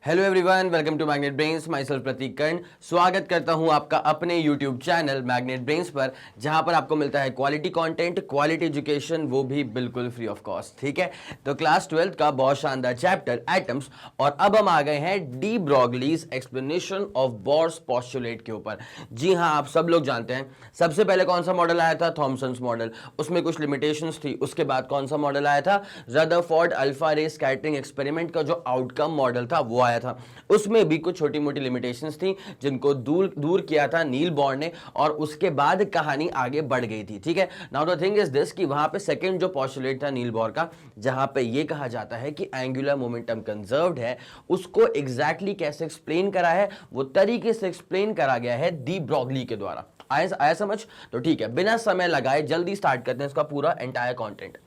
Hello everyone, welcome to Magnet Brains. Myself Pratik Karn स्वागत करता हूं आपका अपने यूट्यूब चैनल मैग्नेट ब्रेन्स पर, जहां पर आपको मिलता है क्वालिटी कंटेंट, क्वालिटी एजुकेशन, वो भी बिल्कुल फ्री ऑफ कॉस्ट। ठीक है, तो क्लास 12th का बहुत शानदार चैप्टर एटम्स, और अब हम आ गए हैं de Broglie's explanation of bourse postulate के ऊपर। जी हां, आप सब लोग जानते हैं सबसे पहले कौन सा मॉडल आया था, थॉमसन्स मॉडल। उसमें कुछ लिमिटेशंस थी। उसके बाद कौन सा मॉडल आया था, रदरफोर्ड अल्फा रे स्कैटरिंग एक्सपेरिमेंट का जो आउटकम मॉडल था वो आया था। उसमें भी कुछ छोटी मोटी लिमिटेशंस थी जिनको दूर किया था नील बोर ने, और उसके बाद कहानी आगे बढ़ गई थी। ठीक है, now the thing is this कि वहां पे सेकंड जो पोस्टुलेट था नील बोर का, जहां पे ये कहा जाता है कि एंगुलर मोमेंटम कंजर्व्ड है, उसको एग्जैक्टली कैसे एक्सप्लेन करा है, वो तरीके से एक्सप्लेन करा गया है डी ब्रॉगली के द्वारा। आया समझ? तो ठीक है, बिना समय लगाए जल्दी स्टार्ट करते हैं इसका पूरा एंटायर कंटेंट।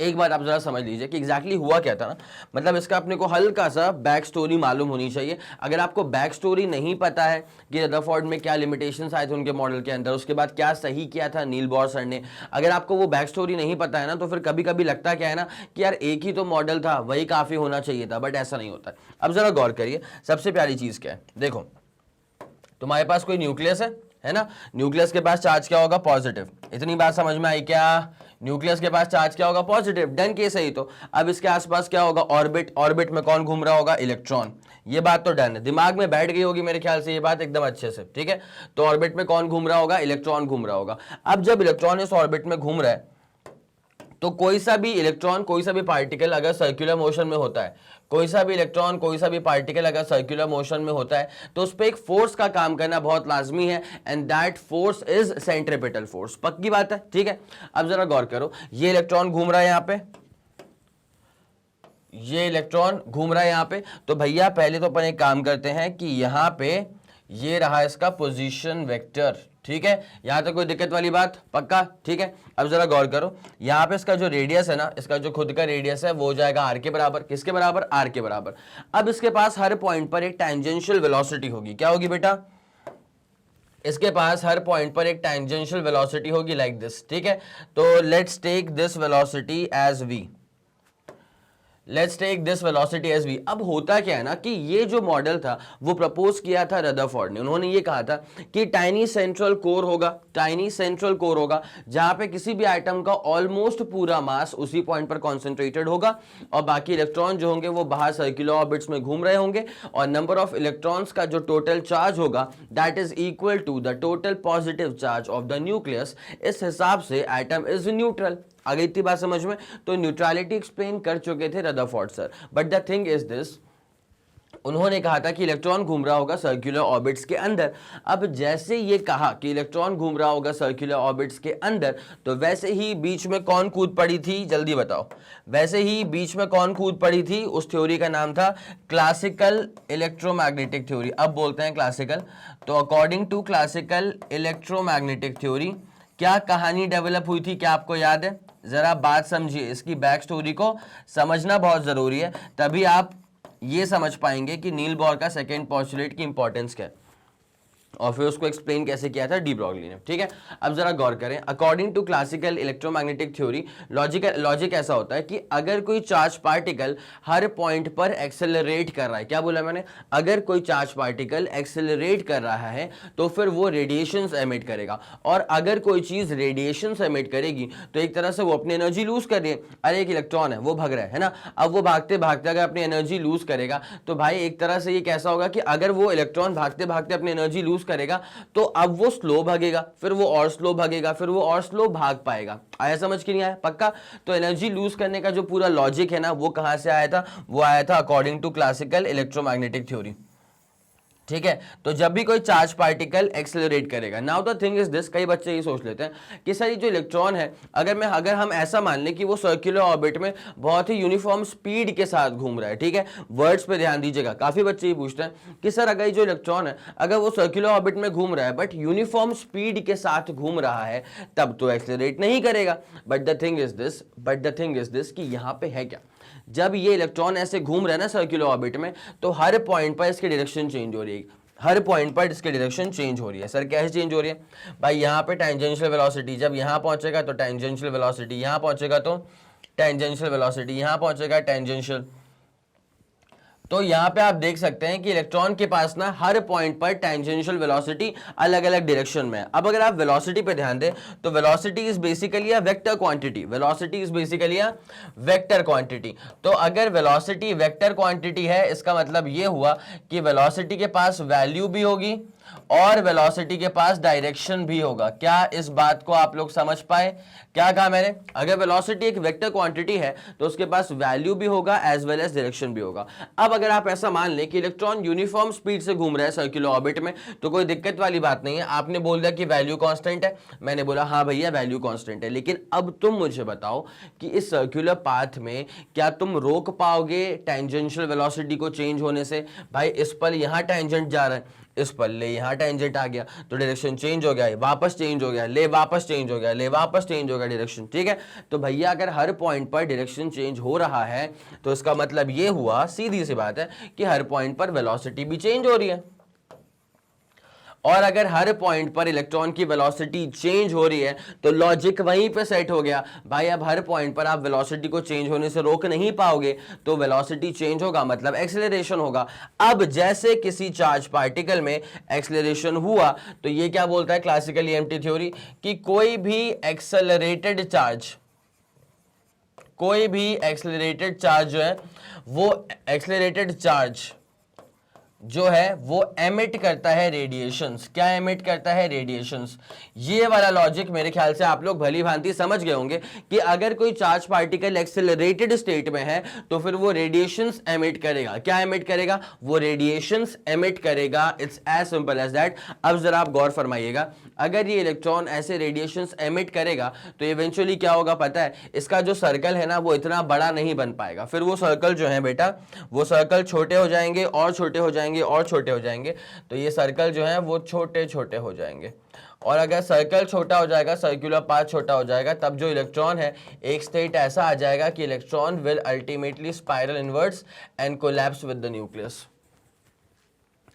एक बात आप जरा समझ लीजिए कि एग्जैक्टली हुआ क्या था ना, मतलब इसका अपने को हल्का सा बैक स्टोरी मालूम होनी चाहिए। अगर आपको बैक स्टोरी नहीं पता है कि रदरफोर्ड में क्या लिमिटेशंस आए थे उनके मॉडल के अंदर, उसके बाद क्या सही किया था नील बोर सर ने, अगर आपको वो बैक स्टोरी नहीं पता है ना, तो फिर कभी कभी लगता क्या है ना कि यार एक ही तो मॉडल था, वही काफी होना चाहिए था, बट ऐसा नहीं होता। अब जरा गौर करिए, सबसे प्यारी चीज क्या है, देखो तुम्हारे पास कोई न्यूक्लियस है ना, न्यूक्लियस के पास चार्ज क्या होगा, पॉजिटिव। इतनी बात समझ में आई क्या? न्यूक्लियस के पास चार्ज क्या होगा, पॉजिटिव। डन केस है ही। तो अब इसके आसपास क्या होगा, ऑर्बिट। ऑर्बिट में कौन घूम रहा होगा, इलेक्ट्रॉन। ये बात तो डन है, दिमाग में बैठ गई होगी मेरे ख्याल से ये बात एकदम अच्छे से। ठीक है, तो ऑर्बिट में कौन घूम रहा होगा, इलेक्ट्रॉन घूम रहा होगा। अब जब इलेक्ट्रॉन इस ऑर्बिट में घूम रहा है, तो कोई सा भी इलेक्ट्रॉन, कोई सा भी पार्टिकल अगर सर्कुलर मोशन में होता है, कोई सा भी इलेक्ट्रॉन, कोई सा भी पार्टिकल अगर सर्कुलर मोशन में होता है, तो उस पर एक फोर्स का काम करना बहुत लाजमी है, and that force is centripetal force. पक्की बात है। ठीक है, अब जरा गौर करो, ये इलेक्ट्रॉन घूम रहा है यहां पे, ये इलेक्ट्रॉन घूम रहा है यहां पे। तो भैया पहले तो अपन एक काम करते हैं कि यहां पे ये रहा इसका पोजीशन वेक्टर। ठीक है, यहां तक कोई दिक्कत वाली बात? पक्का? ठीक है, अब जरा गौर करो, यहां पे इसका जो रेडियस है ना, इसका जो खुद का रेडियस है वो हो जाएगा आर के बराबर। किसके बराबर? आर के बराबर। अब इसके पास हर पॉइंट पर एक टैंजेंशियल वेलोसिटी होगी। क्या होगी बेटा? इसके पास हर पॉइंट पर एक टैंजेंशियल वेलोसिटी होगी, लाइक दिस। ठीक है, तो let's take this velocity as v. Let's take this velocity as v. अब होता क्या है ना कि ये जो मॉडल था वो प्रपोज किया था रदरफोर्ड ने। उन्होंने ये कहा था कि टाइनी सेंट्रल कोर होगा, टाइनी सेंट्रल कोर होगा, जहां पे किसी भी आइटम का ऑलमोस्ट पूरा मास उसी पॉइंट पर कॉन्सेंट्रेटेड होगा, और बाकी इलेक्ट्रॉन जो होंगे वो बाहर सर्कुलर ऑर्बिट्स में घूम रहे होंगे, और नंबर ऑफ इलेक्ट्रॉन्स का जो टोटल चार्ज होगा that is equal to the total positive charge of the nucleus. इस हिसाब से एटम इज न्यूट्रल। आ गई इतनी बात समझ में? तो न्यूट्रलिटी एक्सप्लेन कर चुके थे Rutherford sir, but the thing is this, उन्होंने कहा था कि इलेक्ट्रॉन घूम रहा होगा सर्कुलर ऑर्बिट्स के अंदर। अब जैसे ये कहा कि इलेक्ट्रॉन घूम रहा होगा सर्कुलर ऑर्बिट्स के अंदर, तो वैसे ही बीच में कौन कूद पड़ी थी, जल्दी बताओ? वैसे ही बीच में कौन कूद पड़ी थी? उस थ्योरी का नाम था क्लासिकल इलेक्ट्रोमैग्नेटिक थ्योरी। अब बोलते हैं क्लासिकल, तो according to classical electromagnetic theory क्या कहानी डेवलप हुई थी, क्या आपको याद है? जरा बात समझिए, इसकी बैक स्टोरी को समझना बहुत जरूरी है, तभी आप ये समझ पाएंगे कि नील बोर का सेकंड पोस्टुलेट की इंपॉर्टेंस क्या है, और फिर उसको एक्सप्लेन कैसे किया था डी ब्रॉगली ने। ठीक है, अब जरा गौर करें, according to classical electromagnetic theory, logic ऐसा होता है कि अगर कोई चार्ज पार्टिकल हर पॉइंट पर एक्सेलरेट कर रहा है, क्या बोला मैंने? अगर कोई चार्ज पार्टिकल एक्सेलरेट कर रहा है तो फिर वो रेडिएशंस एमिट करेगा, और अगर कोई चीज रेडिएशंस एमिट करेगी तो एक तरह से वो अपनी एनर्जी लूज कर रही है। अरे एक इलेक्ट्रॉन है, वो भाग रहा है ना, अब वो भागते भागते अगर अपनी एनर्जी लूज करेगा, तो भाई एक तरह से ये कैसा होगा कि अगर वो इलेक्ट्रॉन भागते भागते अपनी एनर्जी लूज करेगा, तो अब वो स्लो भागेगा, फिर वो और स्लो भागेगा, फिर वो और स्लो भाग पाएगा। आया समझ कि नहीं आया? पक्का? तो एनर्जी लूज करने का जो पूरा लॉजिक है ना, वो कहां से आया था? वो आया था according to classical electromagnetic theory. ठीक है, तो जब भी कोई चार्ज पार्टिकल एक्सेलरेट करेगा, now the thing is this, कई बच्चे ये सोच लेते हैं कि सर ये जो इलेक्ट्रॉन है, अगर हम ऐसा मान लें कि वो सर्कुलर ऑर्बिट में बहुत ही यूनिफॉर्म स्पीड के साथ घूम रहा है। ठीक है, वर्ड्स पे ध्यान दीजिएगा, काफी बच्चे ये पूछते हैं कि सर अगर ये जो इलेक्ट्रॉन है अगर वो सर्कुलर ऑर्बिट में घूम रहा है बट यूनिफॉर्म स्पीड के साथ घूम रहा है, तब तो एक्सेलरेट नहीं करेगा। But the thing is this कि यहां पे है क्या, जब ये इलेक्ट्रॉन ऐसे घूम रहा है ना सर्कुलर ऑर्बिट में, तो हर पॉइंट पर इसकी डायरेक्शन चेंज हो रही है, हर पॉइंट पर इसकी डायरेक्शन चेंज हो रही है। सर कैसे चेंज हो रही है भाई? यहाँ पे टेंजेंशियल वेलोसिटी, जब यहाँ पहुंचेगा तो टेंजेंशियल वेलोसिटी, यहाँ पहुंचेगा तो टेंजेंशियल वेलोसिटी, यहाँ पहुंचेगा टेंजेंशियल, तो यहाँ पे आप देख सकते हैं कि इलेक्ट्रॉन के पास ना हर पॉइंट पर टेंजेंशियल वेलोसिटी अलग अलग डायरेक्शन में है। अब अगर आप वेलोसिटी पे ध्यान दें तो velocity is basically a vector quantity, velocity is basically a vector quantity. तो अगर वेलोसिटी वेक्टर क्वांटिटी है, इसका मतलब ये हुआ कि वेलोसिटी के पास वैल्यू भी होगी और वेलोसिटी के पास डायरेक्शन भी होगा। क्या इस बात को आप लोग समझ पाए? क्या कहा मैंने? अगर वेलोसिटी एक वेक्टर क्वांटिटी है तो उसके पास वैल्यू भी होगा एज वेल एज डायरेक्शन भी होगा। अब अगर आप ऐसा मान लें कि इलेक्ट्रॉन यूनिफॉर्म स्पीड से घूम रहा है सर्कुलर ऑर्बिट में, तो कोई दिक्कत वाली बात नहीं है। आपने बोल दिया कि वैल्यू कांस्टेंट है, मैंने बोला हाँ भैया वैल्यू कांस्टेंट है, लेकिन अब तुम मुझे बताओ कि इस सर्कुलर पाथ में क्या तुम रोक पाओगे टेंजेंशियल वेलोसिटी को चेंज होने से? भाई इस पर यहां टेंजेंट जा रहा है, इस पर ले यहां टेंजेंट आ गया तो डायरेक्शन चेंज हो गया, वापस चेंज हो गया, ले वापस चेंज हो गया, ले वापस चेंज हो गया डायरेक्शन। ठीक है, तो भैया अगर हर पॉइंट पर डायरेक्शन चेंज हो रहा है तो इसका मतलब ये हुआ, सीधी सी बात है, कि हर पॉइंट पर वेलोसिटी भी चेंज हो रही है। और अगर हर पॉइंट पर इलेक्ट्रॉन की वेलोसिटी चेंज हो रही है तो लॉजिक वहीं पे सेट हो गया। भाई अब हर पॉइंट पर आप वेलोसिटी को चेंज होने से रोक नहीं पाओगे, तो वेलोसिटी चेंज होगा मतलब एक्सेलरेशन होगा। अब जैसे किसी चार्ज पार्टिकल में एक्सेलरेशन हुआ तो ये क्या बोलता है क्लासिकल ईएमटी थ्योरी, कि कोई भी एक्सेलरेटेड चार्ज जो है वो एक्सेलरेटेड चार्ज जो है वो एमिट करता है रेडिएशंस। क्या एमिट करता है? रेडिएशंस। ये वाला लॉजिक मेरे ख्याल से आप लोग भली भांति समझ गए होंगे कि अगर कोई चार्ज पार्टिकल एक्सेलरेटेड स्टेट में है तो फिर वो रेडिएशंस एमिट करेगा। क्या एमिट करेगा? वो रेडिएशंस एमिट करेगा। It's as simple as that. अब जरा आप गौर फरमाइएगा, अगर ये इलेक्ट्रॉन ऐसे रेडिएशंस एमिट करेगा तो इवेंचुअली क्या होगा पता है? इसका जो सर्कल है ना वो इतना बड़ा नहीं बन पाएगा। फिर वो सर्कल जो है बेटा, वो सर्कल छोटे हो जाएंगे और छोटे हो जाएंगे और छोटे हो जाएंगे, तो ये सर्कल जो है वो छोटे छोटे हो जाएंगे। और अगर सर्कल छोटा हो जाएगा, सर्कुलर पाथ छोटा हो जाएगा, तब जो इलेक्ट्रॉन है एक स्टेट ऐसा आ जाएगा कि electron will ultimately spiral inverts and collapse with the nucleus.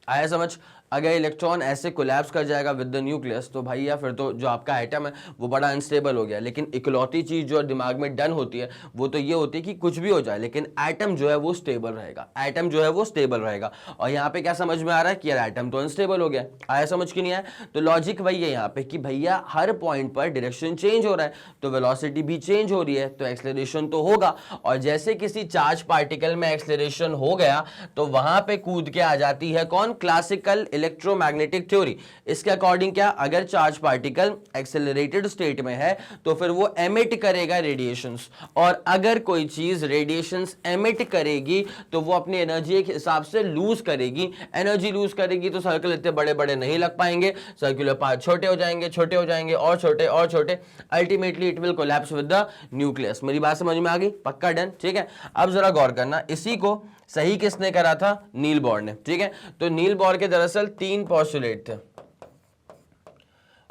आया समझ? अगर इलेक्ट्रॉन ऐसे कोलैप्स कर जाएगा विद द न्यूक्लियस तो भैया फिर तो जो आपका एटम है वो बड़ा अनस्टेबल हो गया। लेकिन इकलौती चीज जो दिमाग में डन होती है वो तो ये होती है कि कुछ भी हो जाए लेकिन एटम जो है वो स्टेबल रहेगा, एटम जो है वो स्टेबल रहेगा। और यहाँ पे क्या समझ में आ रहा है कि यार एटम तो अनस्टेबल हो गया। आया समझ कि नहीं आया? तो लॉजिक वही है यहाँ पे कि भैया हर पॉइंट पर डायरेक्शन चेंज हो रहा है तो वेलोसिटी भी चेंज हो रही है तो एक्सेलरेशन तो होगा। और जैसे किसी चार्ज पार्टिकल में एक्सेलरेशन हो गया तो वहां पे कूद के आ जाती है कौन? Classical electromagnetic theory. इसके अकॉर्डिंग क्या, अगर चार्ज पार्टिकल एक्सेलरेटेड स्टेट में है तो फिर वो एमिट करेगा रेडिएशंस, और अगर कोई चीज रेडिएशंस एमिट करेगी तो वो अपनी एनर्जी के हिसाब से लूज करेगी। एनर्जी लूज करेगी तो सर्कल इतने बड़े बड़े नहीं लग पाएंगे, सर्कुलर पाथ छोटे हो जाएंगे, छोटे हो जाएंगे और छोटे और छोटे, ultimately it will collapse with the nucleus. मेरी बात समझ में आ गई? पक्का डन? ठीक है, अब जरा गौर करना, इसी को सही किसने करा था? नील बोर ने। ठीक है, तो नील बोर के दरअसल 3 पोस्टुलेट थे।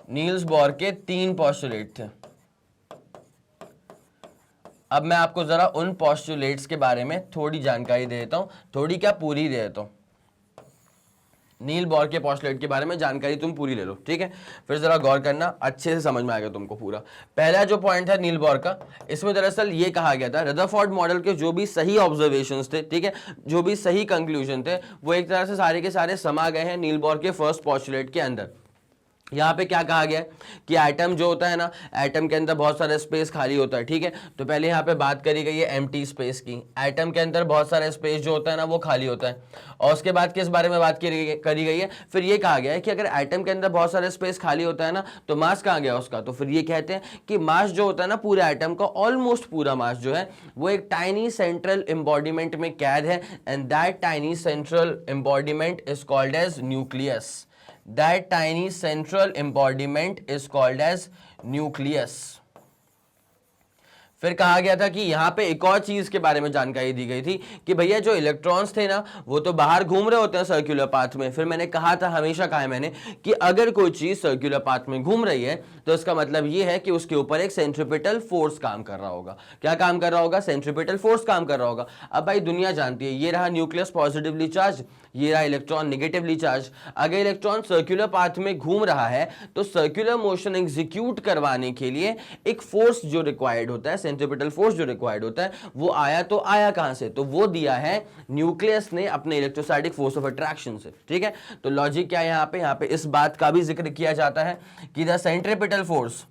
नील्स बोर के 3 पोस्टुलेट थे। अब मैं आपको जरा उन पोस्टुलेट्स के बारे में थोड़ी जानकारी दे देता हूं, थोड़ी क्या पूरी दे देता हूं। नील बोर के पोस्टुलेट के बारे में जानकारी तुम पूरी ले लो, ठीक है? फिर जरा गौर करना, अच्छे से समझ में आएगा तुमको पूरा। पहला जो पॉइंट था नील बोर का, इसमें दरअसल ये कहा गया था रदरफोर्ड मॉडल के जो भी सही ऑब्जर्वेशंस थे, ठीक है, जो भी सही कंक्लूजन थे, वो एक तरह से सारे के सारे समा गए हैं नील बोर के फर्स्ट पोस्टुलेट के अंदर। यहाँ पे क्या कहा गया है कि एटम जो होता है ना, एटम के अंदर बहुत सारा स्पेस खाली होता है, ठीक है? तो पहले यहाँ पे बात करी गई है एम्प्टी स्पेस की। एटम के अंदर बहुत सारा स्पेस जो होता है ना वो खाली होता है। और उसके बाद किस बारे में बात करी गई है? फिर ये कहा गया है कि अगर एटम के अंदर बहुत सारा स्पेस खाली होता है ना तो मास कहाँ गया उसका? तो फिर ये कहते हैं कि मास जो होता है ना पूरे एटम का, ऑलमोस्ट पूरा मास जो है वो एक टाइनी सेंट्रल एम्बॉडीमेंट में कैद है, and that tiny central embodiment is called as nucleus. That tiny central embodiment is called as nucleus. फिर कहा गया था कि यहाँ पे एक और चीज के बारे में जानकारी दी गई थी कि भैया जो इलेक्ट्रॉन्स थे ना वो तो बाहर घूम रहे होते हैं सर्कुलर पाथ में। फिर मैंने कहा था, हमेशा कहा है मैंने, कि अगर कोई चीज सर्कुलर पाथ में घूम रही है तो इसका मतलब ये है कि उसके ऊपर एक सेंट्रीपिटल फोर्स काम कर रहा होगा। क्या काम कर रहा होगा? सेंट्रीपिटल फोर्स काम कर रहा होगा। अब भाई दुनिया जानती है, ये रहा न्यूक्लियस पॉजिटिवली चार्ज, ये रहा इलेक्ट्रॉन नेगेटिवली चार्ज। अगर इलेक्ट्रॉन सर्कुलर पाथ में घूम रहा है तो सर्कुलर मोशन एग्जीक्यूट करवाने के लिए एक फोर्स जो रिक्वायर्ड होता है सेंट्रीपिटल फोर्स जो रिक्वायर्ड होता है वो आया तो आया कहां से, तो वो दिया है न्यूक्लियस ने अपने इलेक्ट्रोस्टैटिक फोर्स ऑफ अट्रैक्शन से, ठीक है। तो लॉजिक क्या है यहाँ पे इस बात का भी जिक्र किया जाता है कि the centripetal force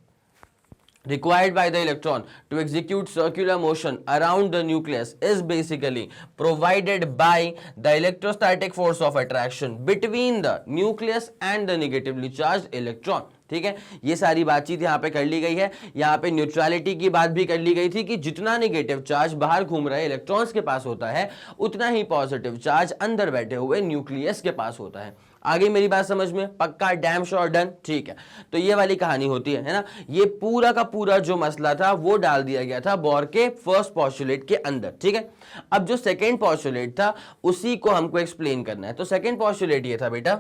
required by the electron to execute circular motion around the nucleus is basically provided by the electrostatic force of attraction between the nucleus and the negatively charged electron, ठीक है। ये सारी बातचीत यहाँ पे कर ली गई है। यहाँ पे न्यूट्रलिटी की बात भी कर ली गई थी कि जितना नेगेटिव चार्ज बाहर घूम रहे इलेक्ट्रॉन्स के पास होता है उतना ही पॉजिटिव चार्ज अंदर बैठे हुए न्यूक्लियस के पास होता है। आगे मेरी बात समझ में, पक्का, डैम श्योर, डन, ठीक है। तो ये वाली कहानी होती है ना। ये पूरा का पूरा जो मसला था वो डाल दिया गया था बोर के फर्स्ट पोस्टुलेट के अंदर, ठीक है। अब जो सेकेंड पोस्टुलेट था उसी को हमको एक्सप्लेन करना है। तो सेकेंड पोस्टुलेट ये था बेटा,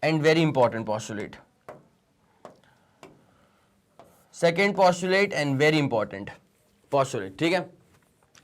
and very important postulate, second postulate and very important postulate, ठीक है।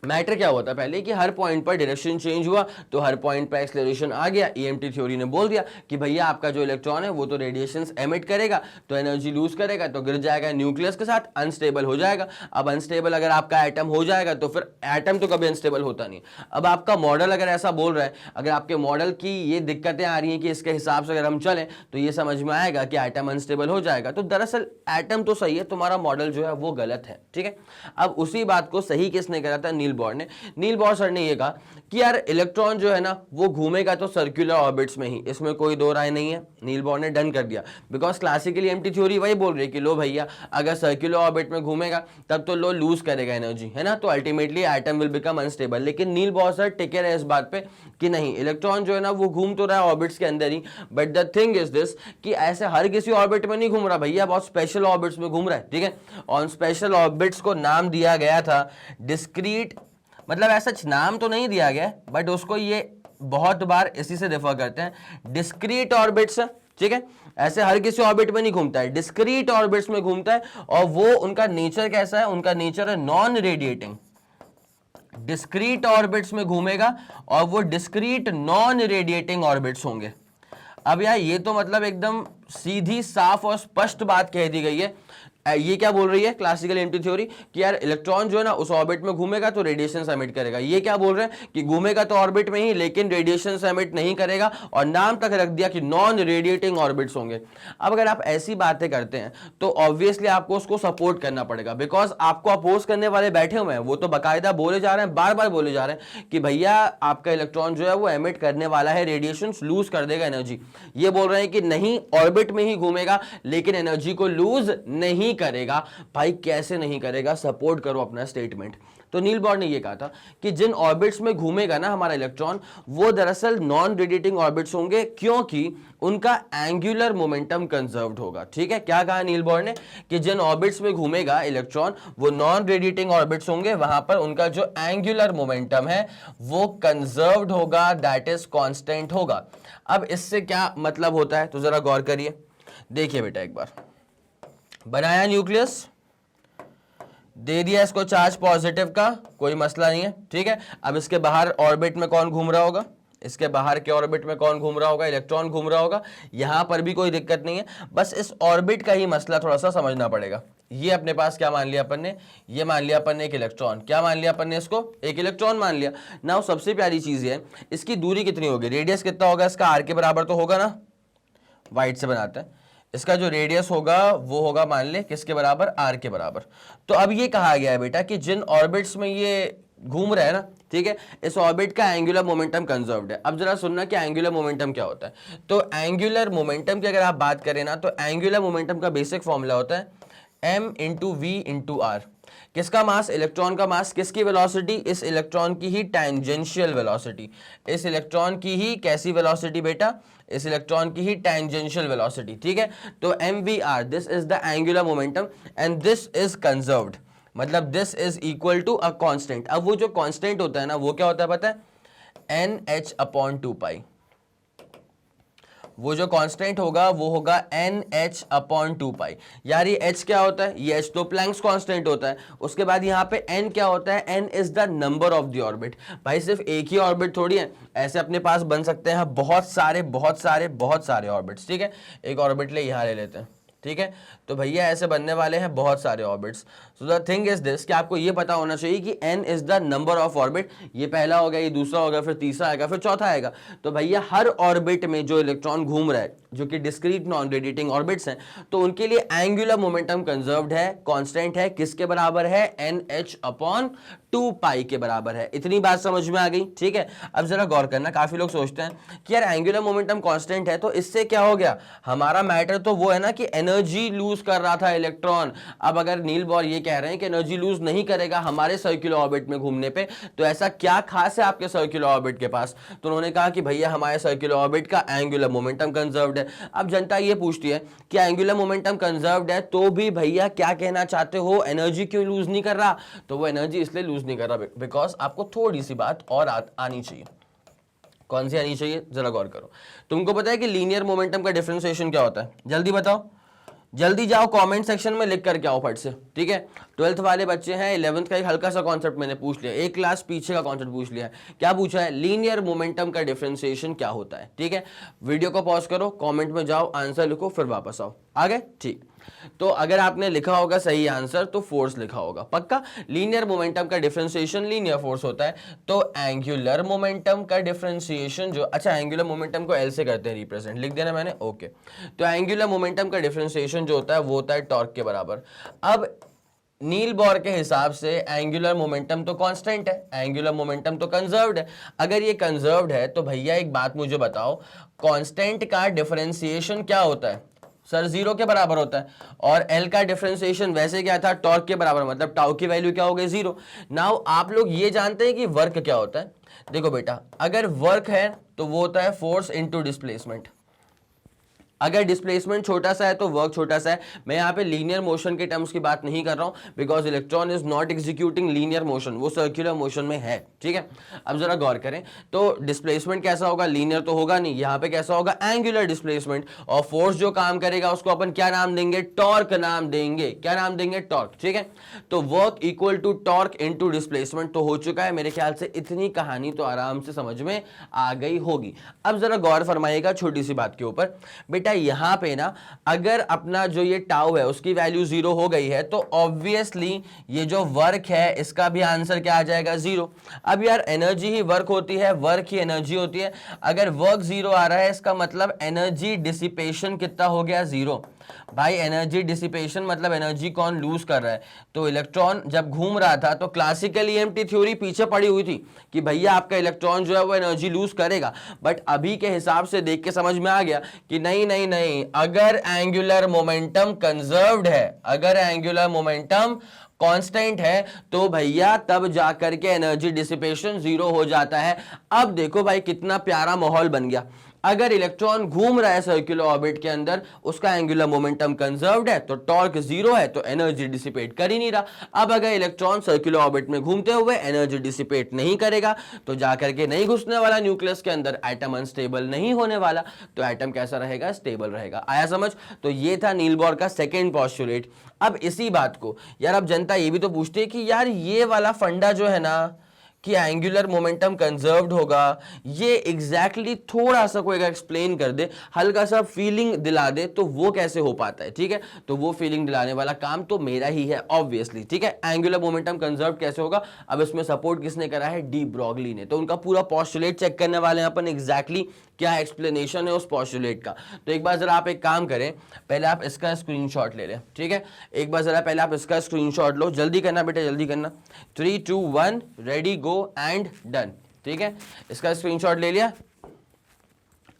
मैटर क्या होता है पहले कि हर पॉइंट पर डायरेक्शन चेंज हुआ तो हर पॉइंट पर एक्सेलरेशन आ गया। ईएमटी थ्योरी ने बोल दिया कि भैया आपका जो इलेक्ट्रॉन है वो तो रेडिएशंस एमिट करेगा तो एनर्जी लूज करेगा तो गिर जाएगा न्यूक्लियस के साथ, अनस्टेबल हो जाएगा। अब अनस्टेबल अगर आपका एटम हो जाएगा तो फिर एटम तो कभी अनस्टेबल होता नहीं। अब आपका मॉडल अगर ऐसा बोल रहा है, अगर आपके मॉडल की ये दिक्कतें आ रही हैं कि इसके हिसाब से अगर हम चलें तो ये समझ में आएगा कि एटम अनस्टेबल हो जाएगा, तो दरअसल एटम तो सही है, तुम्हारा मॉडल जो है वो गलत है, ठीक है। अब उसी बात को सही किसने करा था? नील बोर ने। नील बोर सर ने ये कहा कि यार इलेक्ट्रॉन जो है ना वो घूमेगा तो सर्कुलर ऑर्बिट्स में ही, इसमें कोई दो राय नहीं है। नील बोर ने डन कर दिया, बिकॉज क्लासिकली एम्प्टी थ्योरी वही बोल रही है कि लो भैया अगर सर्कुलर ऑर्बिट में घूमेगा तब तो लो लूज करेगा एनर्जी, है ना, तो ultimately atom will become unstable. लेकिन नील बोर सर टिके रहे इस बात पे कि नहीं, इलेक्ट्रॉन जो है ना वो घूम तो रहा है ऑर्बिट्स के अंदर ही, but the thing is this कि ऐसे हर किसी ऑर्बिट में नहीं घूम रहा भैया, बहुत स्पेशल ऑर्बिट्स में घूम रहा है, ठीक है। और स्पेशल ऑर्बिट्स को नाम दिया गया था डिस्क्रीट, मतलब ऐसा नाम तो नहीं दिया गया बट उसको ये बहुत बार इसी से रेफर करते हैं, डिस्क्रीट ऑर्बिट्स, ठीक है। ऐसे हर किसी ऑर्बिट में नहीं घूमता है, डिस्क्रीट ऑर्बिट्स में घूमता है। और वो उनका नेचर कैसा है? उनका नेचर है नॉन रेडिएटिंग, डिस्क्रीट ऑर्बिट्स में घूमेगा और वो डिस्क्रीट नॉन रेडिएटिंग ऑर्बिट्स होंगे। अब यार ये तो मतलब एकदम सीधी साफ और स्पष्ट बात कह दी गई है। ये क्या बोल रही है क्लासिकल एम्प्टी थ्योरी कि यार इलेक्ट्रॉन जो है ना उस ऑर्बिट में घूमेगा तो रेडिएशन एमिट करेगा। ये क्या बोल रहे हैं कि घूमेगा तो ऑर्बिट में ही लेकिन रेडिएशन एमिट नहीं करेगा, और नाम तक रख दिया कि नॉन रेडिएटिंग ऑर्बिट्स होंगे। अब अगर आप ऐसी बातें करते हैं तो ऑब्वियसली आपको उसको सपोर्ट करना पड़ेगा, बिकॉज आपको अपोज करने वाले बैठे हुए हैं, वो तो बाकायदा बोले जा रहे हैं, बार बार बोले जा रहे हैं कि भैया आपका इलेक्ट्रॉन जो है वो एमिट करने वाला है रेडिएशन, लूज कर देगा एनर्जी। ये बोल रहे हैं कि नहीं, ऑर्बिट में ही घूमेगा लेकिन एनर्जी को लूज नहीं करेगा। भाई कैसे नहीं करेगा? सपोर्ट करो अपना स्टेटमेंट। तो नील बोर ने यह कहा था कि जिन ऑर्बिट्स में घूमेगा ना हमारा इलेक्ट्रॉन वो दरअसल नॉन रेडिएटिंग ऑर्बिट्स होंगे, क्योंकि उनका एंगुलर मोमेंटम कंजर्व्ड होगा, ठीक है। क्या कहा नील बोर ने कि जिन ऑर्बिट्स में घूमेगा इलेक्ट्रॉन वो नॉन रेडिएटिंग ऑर्बिट्स होंगे, वहां पर उनका जो एंगुलर मोमेंटम है वो कंजर्व्ड होगा, दैट इज कांस्टेंट होगा। अब इससे क्या मतलब होता है तो जरा गौर करिए। देखिए बेटा, एक बार बनाया न्यूक्लियस, दे दिया इसको चार्ज पॉजिटिव का, कोई मसला नहीं है, ठीक है। अब इसके बाहर ऑर्बिट में कौन घूम रहा होगा? इसके बाहर के ऑर्बिट में कौन घूम रहा होगा? इलेक्ट्रॉन घूम रहा होगा। यहां पर भी कोई दिक्कत नहीं है, बस इस ऑर्बिट का ही मसला थोड़ा सा समझना पड़ेगा। ये अपने पास क्या मान लिया अपन ने? ये मान लिया अपन ने एक इलेक्ट्रॉन। क्या मान लिया अपन ने? इसको एक इलेक्ट्रॉन मान लिया ना। सबसे प्यारी चीज है, इसकी दूरी कितनी होगी? रेडियस कितना होगा इसका? आर के बराबर तो होगा ना, वाइट से बनाते हैं। इसका जो रेडियस होगा वो होगा मान ले किसके बराबर? आर के बराबर। तो अब ये कहा गया है बेटा कि जिन ऑर्बिट्स में ये घूम रहा है ना, ठीक है, इस ऑर्बिट का एंगुलर मोमेंटम कंजर्व्ड है। अब जरा सुनना कि एंगुलर मोमेंटम क्या होता है। तो एंगुलर मोमेंटम की अगर आप बात करें ना तो एंगुलर मोमेंटम का बेसिक फॉर्मूला होता है m into v into r. किसका मास? इलेक्ट्रॉन का मास। किसकी वेलोसिटी? इस इलेक्ट्रॉन की ही टैंजेंशियल वेलोसिटी। इस इलेक्ट्रॉन की ही कैसी वेलोसिटी बेटा? इस इलेक्ट्रॉन की ही टैंजेंशियल वेलोसिटी, ठीक है। तो mvr, this is the angular momentum and this is conserved, मतलब this is equal to a constant. अब वो जो कांस्टेंट होता है ना वो क्या होता है पता है? NH/2π। वो जो कांस्टेंट होगा वो होगा NH/2π। यार ये H क्या होता है? ये H तो प्लैंक्स कांस्टेंट होता है। उसके बाद यहाँ पे N क्या होता है? N is the number of the orbit. भाई सिर्फ एक ही ऑर्बिट थोड़ी है, ऐसे अपने पास बन सकते हैं बहुत सारे ऑर्बिट्स, ठीक है। एक ऑर्बिट ले यहाँ ले लेते हैं, ठीक है। तो भैया ऐसे बनने वाले हैं बहुत सारे orbits. So the thing is this कि आपको ये पता होना चाहिए कि n is the number of orbit. ये पहला हो गया, ये दूसरा हो गया, फिर तीसरा आएगा, फिर चौथा आएगा। तो भैया हर ऑर्बिट में जो इलेक्ट्रॉन घूम रहा है, जो कि डिस्क्रीट नॉन रेडिएटिंग ऑर्बिट्स हैं, तो उनके लिए एंगुलर मोमेंटम कंजर्व्ड है, कांस्टेंट है, किसके बराबर है, NH/2 के बराबर है। इतनी बात समझ में आ गई, ठीक है। अब जरा गौर करना, काफी लोग सोचते हैं कि यार एंगुलर मोमेंटम कांस्टेंट है तो इससे क्या हो गया, हमारा मैटर तो वो है ना कि एनर्जी लूज कर रहा था इलेक्ट्रॉन। अब अगर नील बोर ये कह रहे हैं कि एनर्जी लूज नहीं करेगा हमारे सर्कुलर ऑर्बिट में घूमने पे, तो ऐसा क्या खास है आपके सर्कुलर ऑर्बिट के पास? तो उन्होंने कहा कि भैया हमारे सर्कुलर ऑर्बिट का एंगुलर मोमेंटम कंजर्व्ड है। अब जनता ये पूछती है कि एंगुलर मोमेंटम कंजर्व्ड है तो भी भैया क्या कहना चाहते हो, एनर्जी क्यों लूज नहीं कर रहा? तो वो एनर्जी इसलिए लूज नहीं कर रहा बिकॉज आपको थोड़ी सी बात और आनी चाहिए। कौन सी आनी चाहिए, जरा गौर करो। तुमको पता है कि लीनियर मोमेंटम का डिफरेंशिएशन क्या होता है? जल्दी बताओ, जल्दी जाओ कमेंट सेक्शन में लिख करके आओ फट से, ठीक है। 12th वाले बच्चे हैं, 11th का एक हल्का सा कॉन्सेप्ट मैंने पूछ लिया, एक क्लास पीछे का कॉन्सेप्ट पूछ लिया है। क्या पूछा है? लीनियर मोमेंटम का डिफरेंशिएशन क्या होता है, ठीक है। वीडियो को पॉज करो, कमेंट में जाओ, आंसर लिखो, फिर वापस आओ। आ गए? ठीक। तो अगर आपने लिखा होगा सही आंसर तो फोर्स लिखा होगा पक्का। लीनियर मोमेंटम का डिफरेंशिएशन लीनियर फोर्स होता है। तो एंगुलर मोमेंटम का डिफरेंशिएशन जो, अच्छा एंगुलर मोमेंटम को एल से करते हैं रिप्रेजेंट, लिख देना मैंने, ओके। तो एंगुलर मोमेंटम का डिफरेंशिएशन जो होता है वो होता है टॉर्क के बराबर। अब नील बोर के हिसाब से एंगुलर मोमेंटम तो कांस्टेंट है, एंगुलर मोमेंटम तो कंजर्व्ड है। अगर ये कंजर्व्ड है तो भैया एक बात मुझे बताओ, कांस्टेंट का डिफरेंशिएशन क्या होता है? सर 0 के बराबर होता है। और L का डिफरेंशिएशन वैसे क्या था, टॉर्क के बराबर, मतलब टाउ की वैल्यू क्या हो गई, 0। नाउ आप लोग ये जानते हैं कि वर्क क्या होता है? देखो बेटा, अगर वर्क है तो वो होता है फोर्स इनटू डिस्प्लेसमेंट। अगर डिस्प्लेसमेंट छोटा सा है तो वर्क छोटा सा है। मैं यहाँ पे लीनियर मोशन के टर्म्स की बात नहीं कर रहा हूँ because electron is not executing linear motion, वो सर्कुलर मोशन में है, ठीक है। अब जरा गौर करें तो डिस्प्लेसमेंट कैसा होगा, लीनियर तो होगा नहीं, यहाँ पे कैसा होगा, एंगुलर डिस्प्लेसमेंट। और फोर्स जो काम करेगा उसको अपन क्या नाम देंगे, टॉर्क नाम देंगे। क्या नाम देंगे, टॉर्क, ठीक है। तो work equal to torque into displacement तो हो चुका है। मेरे ख्याल से इतनी कहानी तो आराम से समझ में आ गई होगी। अब जरा गौर फरमाइएगा छोटी सी बात के ऊपर। बेटा यहां पे ना अगर अपना जो ये टाउ है उसकी वैल्यू 0 हो गई है तो ऑब्वियसली ये जो वर्क है इसका भी आंसर क्या आ जाएगा, 0। अब यार एनर्जी ही वर्क होती है, वर्क ही एनर्जी होती है। अगर वर्क 0 आ रहा है इसका मतलब एनर्जी डिसिपेशन कितना हो गया, 0। भाई एनर्जी डिसिपेशन मतलब एनर्जी कौन लूज कर रहा है? तो इलेक्ट्रॉन जब घूम रहा था तो क्लासिकल ईएमटी थ्योरी पीछे पड़ी हुई थी कि भैया आपका इलेक्ट्रॉन जो है वो एनर्जी लूज करेगा। बट अभी के हिसाब से देख के समझ में आ गया कि नहीं नहीं नहीं, अगर एंगुलर मोमेंटम कंजर्व्ड है, अगर एंगुलर मोमेंटम कांस्टेंट है तो भैया तब जाकर के एनर्जी डिसिपेशन 0 हो जाता है। अब देखो भाई कितना प्यारा माहौल बन गया। अगर इलेक्ट्रॉन घूम रहा है सर्कुलर ऑर्बिट के अंदर, उसका एंगुलर मोमेंटम कंजर्व्ड है तो टॉर्क 0 है तो एनर्जी डिसिपेट कर ही नहीं रहा। अब अगर इलेक्ट्रॉन सर्कुलर ऑर्बिट में घूमते हुए एनर्जी डिसिपेट नहीं करेगा तो जाकर के नहीं घुसने वाला न्यूक्लियस के अंदर, एटम अनस्टेबल नहीं होने वाला, तो एटम कैसा रहेगा, स्टेबल रहेगा। आया समझ? तो ये था नील बोर का सेकेंड पोस्टुलेट। अब इसी बात को यार अब जनता ये भी तो पूछती है कि यार ये वाला फंडा जो है ना कि एंगुलर मोमेंटम कंजर्व्ड होगा, ये एग्जैक्टली थोड़ा सा कोई एक्सप्लेन कर दे, हल्का सा फीलिंग दिला दे तो वो कैसे हो पाता है, ठीक है। तो वो फीलिंग दिलाने वाला काम तो मेरा ही है ऑब्वियसली, ठीक है। एंगुलर मोमेंटम कंजर्व्ड कैसे होगा, अब इसमें सपोर्ट किसने करा है, डी ब्रॉगली ने। तो उनका पूरा पोस्टुलेट चेक करने वाले हैं अपन, एग्जैक्टली क्या एक्सप्लेनेशन है उस पोस्टुलेट का। तो एक बार जरा आप एक काम करें, पहले आप इसका स्क्रीनशॉट ले लें, ठीक है। एक बार जरा पहले आप इसका स्क्रीनशॉट लो, जल्दी करना बेटा, जल्दी करना। 3 2 1 रेडी गो एंड डन, ठीक है। इसका स्क्रीनशॉट ले लिया,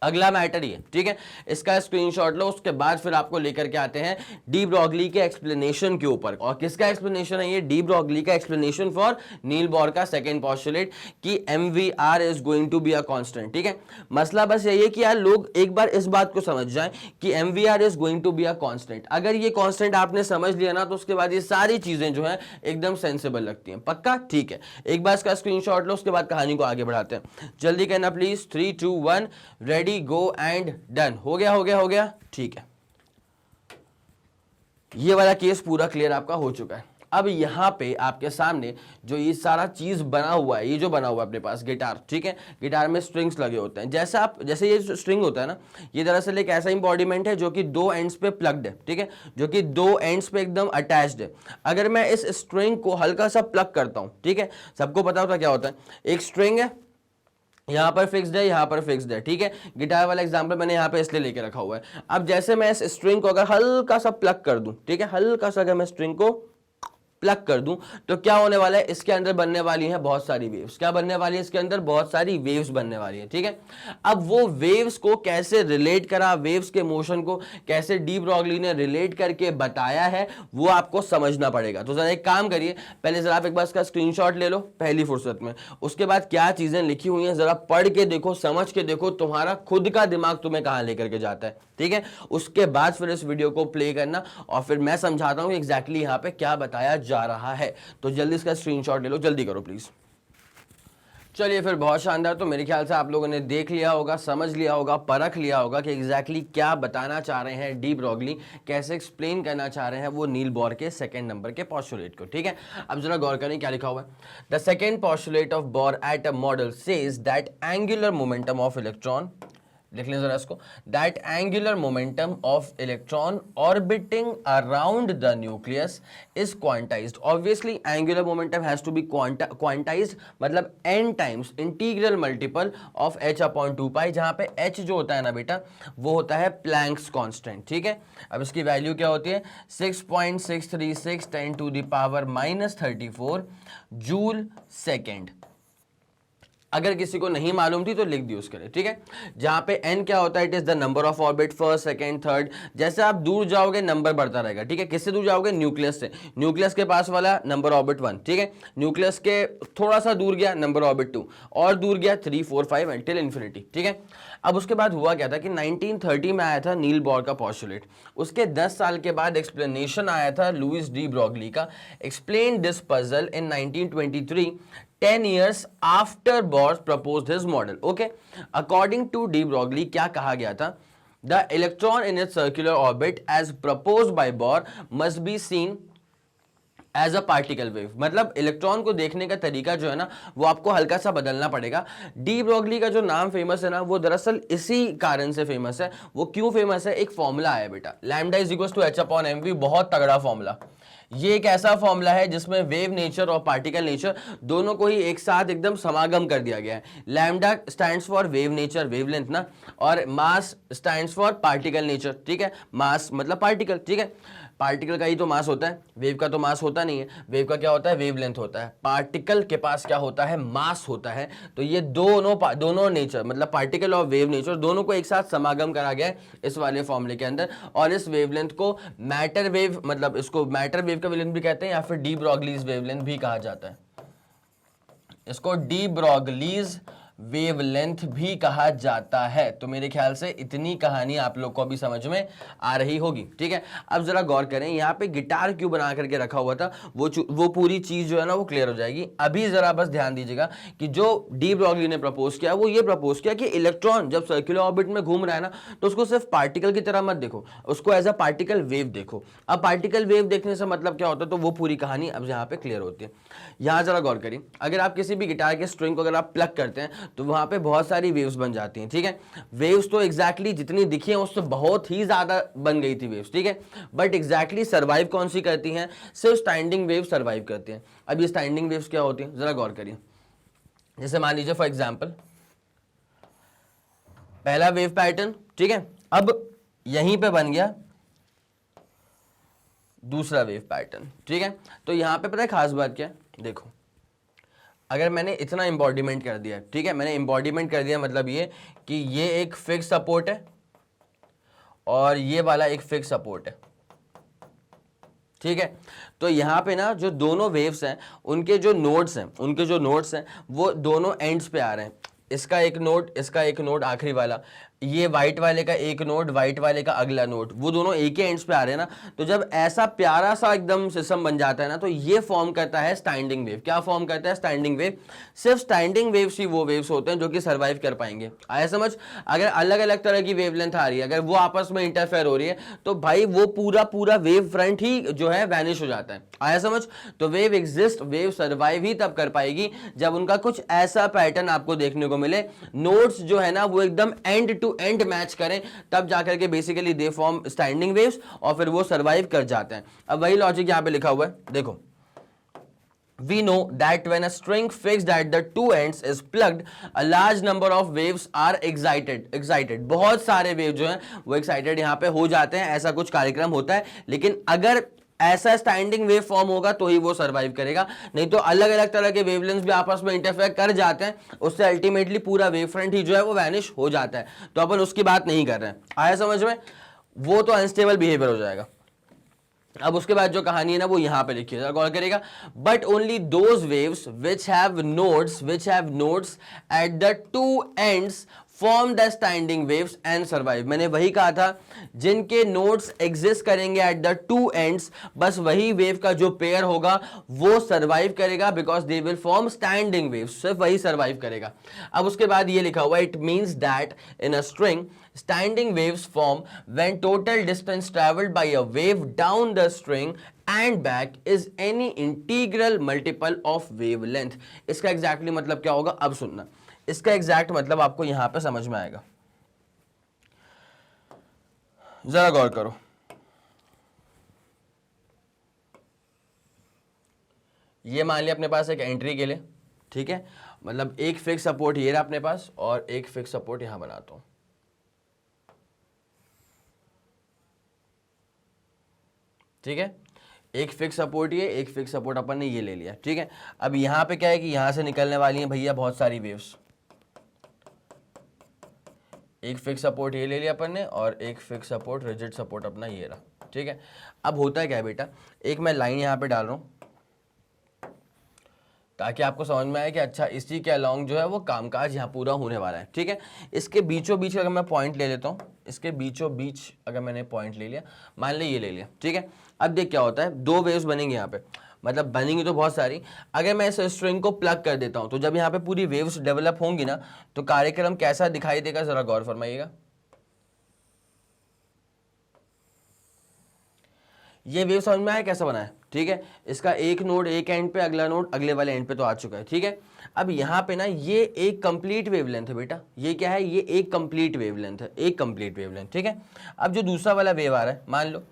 अगला मैटर ये, ठीक है। इसका स्क्रीनशॉट लो, उसके बाद फिर आपको लेकर के आते हैं डी ब्रॉगली के एक्सप्लेनेशन के ऊपर। और किसका एक्सप्लेनेशन है ये, डी ब्रॉगली का एक्सप्लेनेशन फॉर नील बोर का सेकंड पोस्टुलेट कि MVR is going to be a constant, ठीक है। मसला बस यही है कि यार लोग एक बार इस बात को समझ जाएं कि MVR is going to be a constant. अगर ये कांस्टेंट आपने समझ लिया ना तो उसके बाद ये सारी चीजें जो है एकदम सेंसिबल लगती हैं, पक्का, ठीक है। एक बार इसका स्क्रीनशॉट लो, उसके बाद कहानी को आगे बढ़ाते हैं। जल्दी करना please, 3 2 1 ready go and done. हो गया हो गया हो गया, ठीक है। ये वाला केस पूरा क्लियर आपका हो चुका है। अब यहाँ पे आपके सामने जो ये सारा चीज बना हुआ है, ये जो बना हुआ है अपने पास गिटार, ठीक है, गिटार में स्ट्रिंग्स लगे होते हैं। जैसे ये स्ट्रिंग होता है ना, ये दरअसल एक ऐसा इंपॉर्टेंट है जो कि दो एंड्स पे प्लग्ड है, ठीक है, जो कि दो एंड्स पे एकदम अटैच्ड है। अगर मैं इस स्ट्रिंग को हल्का सा प्लग करता हूं, ठीक है, सबको पता होता क्या होता है, एक स्ट्रिंग है, यहां पर फिक्स्ड है, यहां पर फिक्स्ड है, ठीक है, गिटार वाला एग्जांपल मैंने यहां पे इसलिए लेके रखा हुआ है। अब जैसे मैं इस स्ट्रिंग को अगर हल्का सा प्लग कर दूं, ठीक है, हल्का सा अगर मैं स्ट्रिंग को प्लग कर दूं तो क्या होने वाला है, इसके अंदर बनने वाली है बहुत सारी वेव्स। क्या बनने वाली है, इसके अंदर बहुत सारी वेव्स बनने वाली है, ठीक है। अब वो वेव्स को कैसे रिलेट करा, वेव्स के मोशन को कैसे डी ब्रॉगली ने रिलेट करके बताया है, वो आपको समझना पड़ेगा। तो जरा एक काम करिए, पहले जरा आप एक बार इसका स्क्रीनशॉट ले लो पहली फुर्सत में, उसके बाद क्या चीजें लिखी हुई हैं जरा पढ़ के देखो, समझ के देखो, तुम्हारा खुद का दिमाग तुम्हें कहां लेकर के जाता है, ठीक है। उसके बाद फिर इस वीडियो को प्ले करना और फिर मैं समझाता हूं एग्जैक्टली यहां पे क्या बताया जा रहा है। तो जल्दी इसका स्क्रीनशॉट ले लो, जल्दी करो प्लीज। चलिए फिर, बहुत शानदार। तो मेरे ख्याल से आप लोगों ने देख लिया होगा, समझ लिया होगा, परख लिया होगा कि एग्जैक्टली क्या बताना चाह रहे हैं डी ब्रॉगली, कैसे एक्सप्लेन करना चाह रहे हैं वो नील बोर के सेकंड नंबर के पोस्टुलेट को, ठीक है। अब जरा गौर करें क्या लिखा हुआ है। The second postulate of Bohr atom model says that angular momentum of electron, लिख लें जरा इसको, that angular momentum of electron orbiting around the nucleus is quantised. Obviously angular momentum has to be quantised, मतलब n times integral multiple of h/2π, जहां पे h जो होता है ना बेटा वो होता है प्लैंक्स कांस्टेंट, ठीक है। अब इसकी वैल्यू क्या होती है, 6.636 10⁻34 जूल सेकेंड। अगर किसी को नहीं मालूम थी तो लिख दी उसके लिए, ठीक है। जहां पे n क्या होता है, it is the number of orbit, first second third. जैसे आप दूर जाओगे नंबर बढ़ता रहेगा, ठीक है। किससे दूर जाओगे, न्यूक्लियस से। न्यूक्लियस के पास वाला नंबर ऑर्बिट 1, ठीक है। न्यूक्लियस के थोड़ा सा दूर गया नंबर ऑर्बिट 2, और दूर गया 3 4 5 टिल इन्फिनिटी, ठीक है। अब उसके बाद हुआ क्या था कि 1930 में आया था नील बोर का पोस्टुलेट। उसके 10 साल के बाद एक्सप्लेनेशन आया था लुइस डी ब्रॉगली का, explain this puzzle in 1923, 10 years after Bohr proposed his model. Okay, according to de Broglie क्या कहा गया था, the electron in its circular orbit as proposed by Bohr must be seen as a particle wave. मतलब electron को देखने का तरीका जो है ना वो आपको हल्का सा बदलना पड़ेगा। डी ब्रॉगली का जो नाम फेमस है ना वो दरअसल इसी कारण से फेमस है। वो क्यों फेमस है, एक फॉर्मूला है बेटा, lambda is equal to h/mv, बहुत तगड़ा फॉर्मूला। ये एक ऐसा फॉर्मूला है जिसमें वेव नेचर और पार्टिकल नेचर दोनों को ही एक साथ एकदम समागम कर दिया गया है। Lambda stands for wave nature, wavelength ना, और मास स्टैंड्स फॉर पार्टिकल नेचर, ठीक है। मास मतलब पार्टिकल, ठीक है। पार्टिकल का ही तो मास होता है, वेव का तो मास होता नहीं है। वेव का क्या होता है, वेवलेंथ होता है। पार्टिकल के पास क्या होता है, मास होता है। तो ये दोनों नेचर मतलब पार्टिकल और वेव नेचर दोनों को एक साथ समागम करा गया है इस वाले फॉर्मूले के अंदर। और इस वेवलेंथ को मैटर वेव, मतलब इसको मैटर वेव का वेवलेंथ भी कहते हैं या फिर डी ब्रॉगलीज वेवलेंथ भी कहा जाता है। इसको डी ब्रॉगलीज वेवलेंथ भी कहा जाता है। तो मेरे ख्याल से इतनी कहानी आप लोग को अभी समझ में आ रही होगी, ठीक है। अब जरा गौर करें, यहाँ पे गिटार क्यों बना करके रखा हुआ था, वो पूरी चीज जो है ना वो क्लियर हो जाएगी। अभी जरा बस ध्यान दीजिएगा कि जो डी ब्रॉगली ने प्रपोज किया वो ये प्रपोज किया कि इलेक्ट्रॉन जब सर्कुलर ऑर्बिट में घूम रहा है ना तो उसको सिर्फ पार्टिकल की तरह मत देखो, उसको एज अ पार्टिकल वेव देखो। अब पार्टिकल वेव देखने से मतलब क्या होता है, तो वो पूरी कहानी अब यहाँ पे क्लियर होती है। यहाँ जरा गौर करिए, अगर आप किसी भी गिटार के स्ट्रिंग को अगर आप प्लग करते हैं तो वहां पे बहुत सारी वेव्स बन जाती हैं, ठीक है। वेव्स तो एग्जैक्टली जितनी दिखी हैं उससे बहुत ही ज्यादा बन गई थी वेव्स, ठीक है। बट एग्जैक्टली सर्वाइव कौन सी करती हैं, सिर्फ स्टैंडिंग वेव सर्वाइव करती हैं। अब ये स्टैंडिंग वेव्स क्या होती हैं, जरा गौर करिए। जैसे मान लीजिए फॉर एग्जाम्पल पहला वेव पैटर्न, ठीक है। अब यहीं पे बन गया दूसरा वेव पैटर्न, ठीक है। तो यहां पे पता है खास बात क्या है, देखो अगर मैंने इतना एम्बॉडीमेंट कर दिया, ठीक है, मैंने एम्बॉडीमेंट कर दिया मतलब ये कि ये एक फिक्स सपोर्ट है और ये वाला एक फिक्स सपोर्ट है, ठीक है। तो यहाँ पे ना जो दोनों वेव्स हैं उनके जो नोड्स हैं वो दोनों एंड्स पे आ रहे हैं। इसका एक नोड, इसका एक नोड आखिरी वाला, ये व्हाइट वाले का एक नोड, व्हाइट वाले का अगला नोड, वो दोनों एक ही एंड्स पे आ रहे हैं ना, तो जब ऐसा प्यारा सा एकदम सिस्टम बन जाता है ना, तो ये फॉर्म करता है स्टैंडिंग वेव। क्या फॉर्म करता है? Standing wave. सिर्फ स्टैंडिंग वेव्स ही वो वेव्स होते हैं जो कि सर्वाइव कर पाएंगे। आया समझ? अगर अलग अलग तरह की वेवलेंथ आ रही है, अगर वो आपस में इंटरफेयर हो रही है, तो भाई वो पूरा पूरा वेव फ्रंट ही जो है वैनिश हो जाता है। आया समझ? तो वेव एग्जिस्ट, वेव सर्वाइव ही तब कर पाएगी जब उनका कुछ ऐसा पैटर्न आपको देखने को मिले, नोड्स जो है ना वो एकदम एंड टू एंड मैच करें, तब जाकर के basically they form standing waves, और फिर वो सर्वाइव कर जाते हैं। अब वही लॉजिक यहां पे लिखा हुआ है, देखो। We know that when a string fixed at the two ends is plugged, a large number of waves are excited. बहुत सारे वेव जो हैं वो एक्साइटेड यहाँ पे हो जाते हैं, ऐसा कुछ कार्यक्रम होता है। लेकिन अगर ऐसा स्टैंडिंग वेव फॉर्म होगा तो ही वो सर्वाइव करेगा, नहीं तो अलग अलग तरह के वेवलेंथ्स भी आपस में इंटरफेयर कर जाते हैं, उससे अल्टीमेटली पूरा वेव फ्रंट ही जो है वो वैनिश हो जाता है। तो अपन उसकी बात नहीं कर रहे हैं। आया समझ में? वो तो अनस्टेबल बिहेवियर हो जाएगा। अब उसके बाद जो कहानी है ना वो यहां पे लिखी है, गौर करेगा। But only those waves which have nodes at the two ends form the standing waves and survive. मैंने वही कहा था, जिनके नोड्स एग्जिस्ट करेंगे एट द टू एंड्स, बस वही वेव का जो पेयर होगा वो सर्वाइव करेगा, because they will form standing waves, सिर्फ वही सर्वाइव करेगा। अब उसके बाद ये लिखा हुआ, it means that in a string standing waves form when total distance traveled by a wave down the string and back is any integral multiple of wavelength। इसका एग्जैक्टली मतलब क्या होगा अब सुनना। इसका एग्जैक्ट मतलब आपको यहां पे समझ में आएगा, जरा गौर करो। ये मान लिया अपने पास एक एंट्री के लिए, ठीक है, मतलब एक फिक्स सपोर्ट ये रहा अपने पास और एक फिक्स सपोर्ट यहां बनाता हूं, ठीक है। एक फिक्स सपोर्ट ये, एक फिक्स सपोर्ट अपन ने ये ले लिया, ठीक है। अब यहां पे क्या है कि यहां से निकलने वाली हैं भैया बहुत सारी वेव्स। एक फिक्स सपोर्ट ये ले लिया अपन ने और एक फिक्स सपोर्ट रिजिड सपोर्ट अपना ये रहा, ठीक है। अब होता है क्या है बेटा, एक मैं लाइन यहां पे डाल रहा हूं ताकि आपको समझ में आए कि अच्छा इसी के अलॉन्ग जो है वो कामकाज यहाँ पूरा होने वाला है, ठीक है। इसके बीचों बीच अगर मैं पॉइंट ले लेता हूँ, इसके बीचों बीच अगर मैंने पॉइंट ले लिया, मान ले ये ले लिया, ठीक है। अब देख क्या होता है, दो वेव्स बनेंगे यहाँ पे, मतलब बनेंगी तो बहुत सारी। अगर मैं इस स्ट्रिंग को प्लग कर देता हूँ तो जब यहाँ पे पूरी वेव्स डेवलप होंगी ना, तो कार्यक्रम कैसा दिखाई देगा जरा गौर फरमाइएगा। ये वेव समझ में आया कैसा बना है, ठीक है। इसका एक नोड एक एंड पे, अगला नोड अगले वाले एंड पे तो आ चुका है, ठीक है। अब यहाँ पे ना ये एक कंप्लीट वेवलेंथ है बेटा, ये क्या है, ये एक कंप्लीट वेवलेंथ है, एक कंप्लीट वेवलेंथ, ठीक है। अब जो दूसरा वाला वेव आ रहा है, मान लो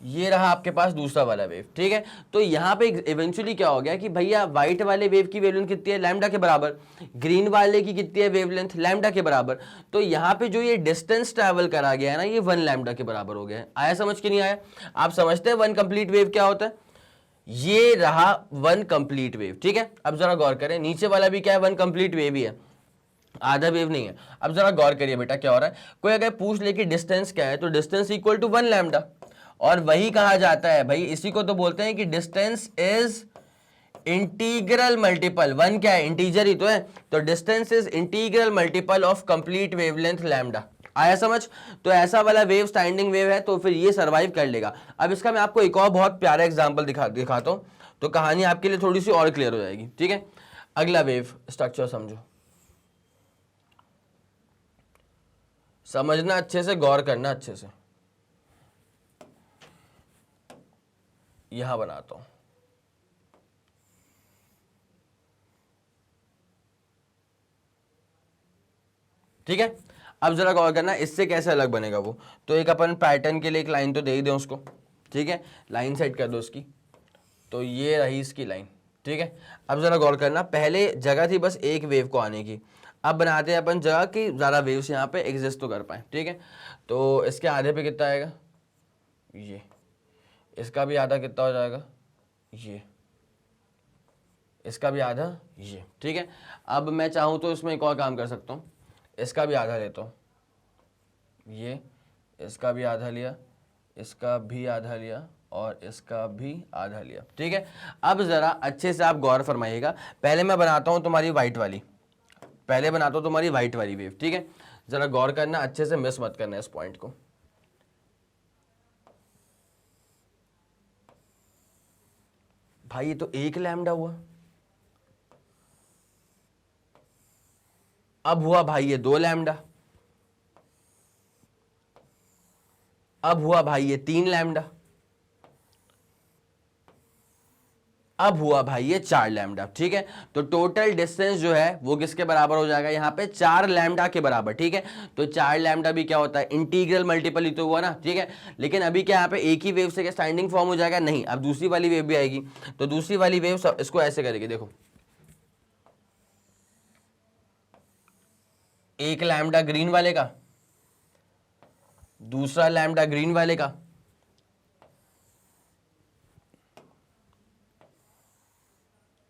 ये रहा आपके पास दूसरा वाला वेव, ठीक है। तो यहाँ पे इवेंचुअली क्या हो गया कि भैया व्हाइट वाले वेव की वेवलेंथ कितनी है, लैम्डा के बराबर, ग्रीन वाले की कितनी है वेवलेंथ, लैम्डा के बराबर। तो यहाँ पे जो ये डिस्टेंस ट्रैवल करा गया है ना, ये 1 लैम्डा के बराबर हो गया है। आया समझ के नहीं आया? आप समझते हैं 1 कंप्लीट वेव क्या होता है? ये रहा 1 कंप्लीट वेव, ठीक है। अब जरा गौर करें, नीचे वाला भी क्या है, 1 कंप्लीट वेव ही है, आधा वेव नहीं है। अब जरा गौर करिए बेटा क्या हो रहा है, कोई अगर पूछ ले कि डिस्टेंस क्या है, तो डिस्टेंस इक्वल टू 1 लैम्डा, और वही कहा जाता है भाई, इसी को तो बोलते हैं कि डिस्टेंस इज इंटीग्रल मल्टीपल। 1 क्या है, इंटीजर ही तो है, तो distance is integral multiple of complete wavelength lambda. आया समझ? तो ऐसा वाला वेव स्टैंडिंग वेव है, तो फिर ये सर्वाइव कर लेगा। अब इसका मैं आपको एक और बहुत प्यारा एग्जांपल दिखाता हूं, तो कहानी आपके लिए थोड़ी सी और क्लियर हो जाएगी, ठीक है। अगला वेव स्ट्रक्चर समझो, समझना अच्छे से, गौर करना अच्छे से। यहां बनाता हूं, ठीक है। अब जरा गौर करना इससे कैसे अलग बनेगा वो। तो एक अपन पैटर्न के लिए एक लाइन तो दे ही दें उसको, ठीक है। लाइन सेट कर दो उसकी, तो ये रही इसकी लाइन, ठीक है। अब जरा गौर करना, पहले जगह थी बस एक वेव को आने की, अब बनाते हैं अपन जगह कि ज़्यादा वेव्स यहाँ पे एग्जिस्ट तो कर पाए, ठीक है। तो इसके आधे पे कितना आएगा, ये, इसका भी आधा कितना हो जाएगा, ये, इसका भी आधा, ये, ठीक है। अब मैं चाहूँ तो इसमें एक और काम कर सकता हूँ, इसका भी आधा लेता हूँ, ये, इसका भी आधा लिया, इसका भी आधा लिया और इसका भी आधा लिया, ठीक है। अब ज़रा अच्छे से आप गौर फरमाइएगा, पहले मैं बनाता हूँ तुम्हारी वाइट वाली, पहले बनाता हूं तुम्हारी व्हाइट वाली वेव, ठीक है। जरा गौर करना, अच्छे से मिस मत करना इस पॉइंट को। भाई ये तो 1 लैम्डा हुआ, अब हुआ भाई ये 2 लैम्डा, अब हुआ भाई ये 3 लैम्डा, अब हुआ भाई ये 4 लैम्डा, ठीक है। तो टोटल डिस्टेंस जो है वो किसके बराबर हो जाएगा यहाँ पे, 4 लैम्डा के बराबर, ठीक है। तो 4 लैम्डा भी क्या होता है, इंटीग्रल मल्टीपल ही तो हुआ ना, ठीक है। लेकिन अभी क्या यहाँ पे एक ही वेव से क्या स्टैंडिंग फॉर्म हो जाएगा, नहीं, अब दूसरी वाली वेव भी आएगी। तो दूसरी वाली वेव इसको ऐसे करेगी, देखो 1 लैम्डा ग्रीन वाले का, दूसरा लैम्डा ग्रीन वाले का,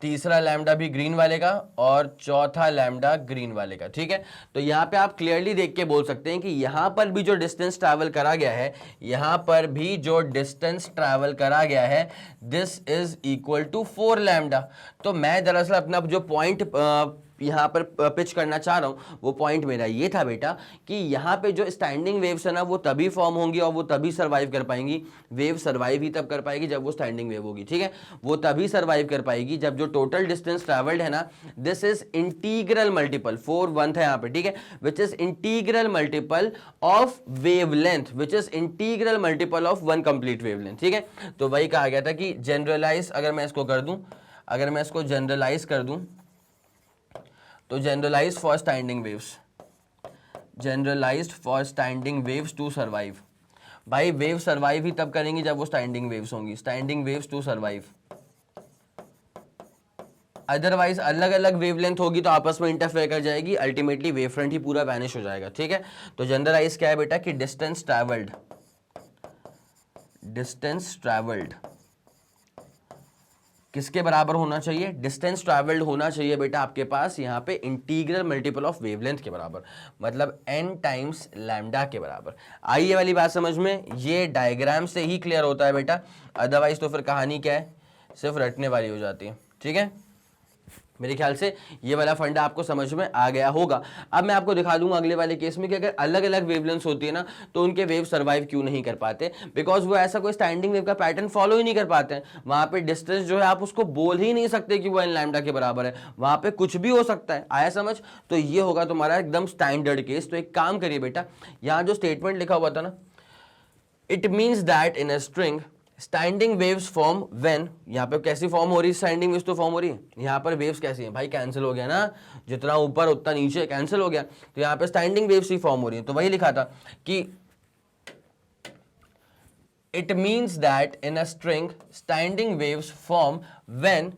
तीसरा लैम्डा भी ग्रीन वाले का, और चौथा लैम्डा ग्रीन वाले का, ठीक है। तो यहां पे आप क्लियरली देख के बोल सकते हैं कि यहां पर भी जो डिस्टेंस ट्रैवल करा गया है, यहां पर भी जो डिस्टेंस ट्रैवल करा गया है, this is equal to 4 lambda. तो मैं दरअसल अपना जो पॉइंट यहां पर पिच करना चाह रहा हूं, वो पॉइंट मेरा ये था बेटा कि यहां पे जो स्टैंडिंग वेव्स है ना, वो तभी फॉर्म होंगी और वो तभी सर्वाइव कर पाएंगी। वेव सर्वाइव ही तब कर पाएगी जब वो स्टैंडिंग वेव होगी, ठीक है। वो तभी सर्वाइव कर पाएगी जब जो टोटल डिस्टेंस ट्रैवल्ड है ना, दिस इज इंटीग्रल मल्टीपल, 4 1 था यहां पे, ठीक है, which is integral multiple of wavelength, which is integral multiple of 1 complete wavelength, ठीक है। तो वही कहा गया था कि जनरलाइज अगर मैं इसको कर दूं, अगर मैं इसको जनरलाइज कर दूं, तो generalised for standing waves, generalised for standing waves to survive. भाई वेव सर्वाइव ही तब करेंगी जब वो स्टैंडिंग वेव्स होंगी, standing waves to survive. Otherwise अलग अलग वेवलेंथ होगी तो आपस में इंटरफेयर कर जाएगी, अल्टीमेटली वेव फ्रंट ही पूरा वैनिश हो जाएगा, ठीक है। तो जनरलाइज क्या है बेटा कि डिस्टेंस ट्रैवल्ड, डिस्टेंस ट्रैवल्ड किसके बराबर होना चाहिए, डिस्टेंस ट्रैवल्ड होना चाहिए बेटा आपके पास यहाँ पे इंटीग्रल मल्टीपल ऑफ वेवलेंथ के बराबर, मतलब n टाइम्स लैम्डा के बराबर। आई ये वाली बात समझ में, ये डायग्राम से ही क्लियर होता है बेटा, अदरवाइज तो फिर कहानी क्या है, सिर्फ रटने वाली हो जाती है, ठीक है। मेरे ख्याल से ये वाला फंडा आपको समझ में आ गया होगा। अब मैं आपको दिखा दूंगा अगले वाले केस में कि अगर अलग अलग वेवलेंथ होती है ना, तो उनके वेव सर्वाइव क्यों नहीं कर पाते, बिकॉज वो ऐसा कोई स्टैंडिंग वेव का पैटर्न फॉलो ही नहीं कर पाते हैं। वहां पे डिस्टेंस जो है आप उसको बोल ही नहीं सकते कि वो n लैम्डा के बराबर है, वहां पे कुछ भी हो सकता है, आया समझ। तो ये होगा तुम्हारा एकदम स्टैंडर्ड केस। तो एक काम करिए बेटा, यहाँ जो स्टेटमेंट लिखा हुआ था ना, it means that in a string standing waves form when, यहाँ पे कैसी फॉर्म हो रही है, स्टैंडिंग वेव्स तो फॉर्म हो रही है, यहाँ पर वेव्स कैसी हैं भाई, कैंसिल हो गया ना, जितना ऊपर उतना नीचे कैंसिल हो गया, तो यहाँ पे स्टैंडिंग वेव्स ही फॉर्म हो रही है। तो वही लिखा था कि it means that in a string standing waves form when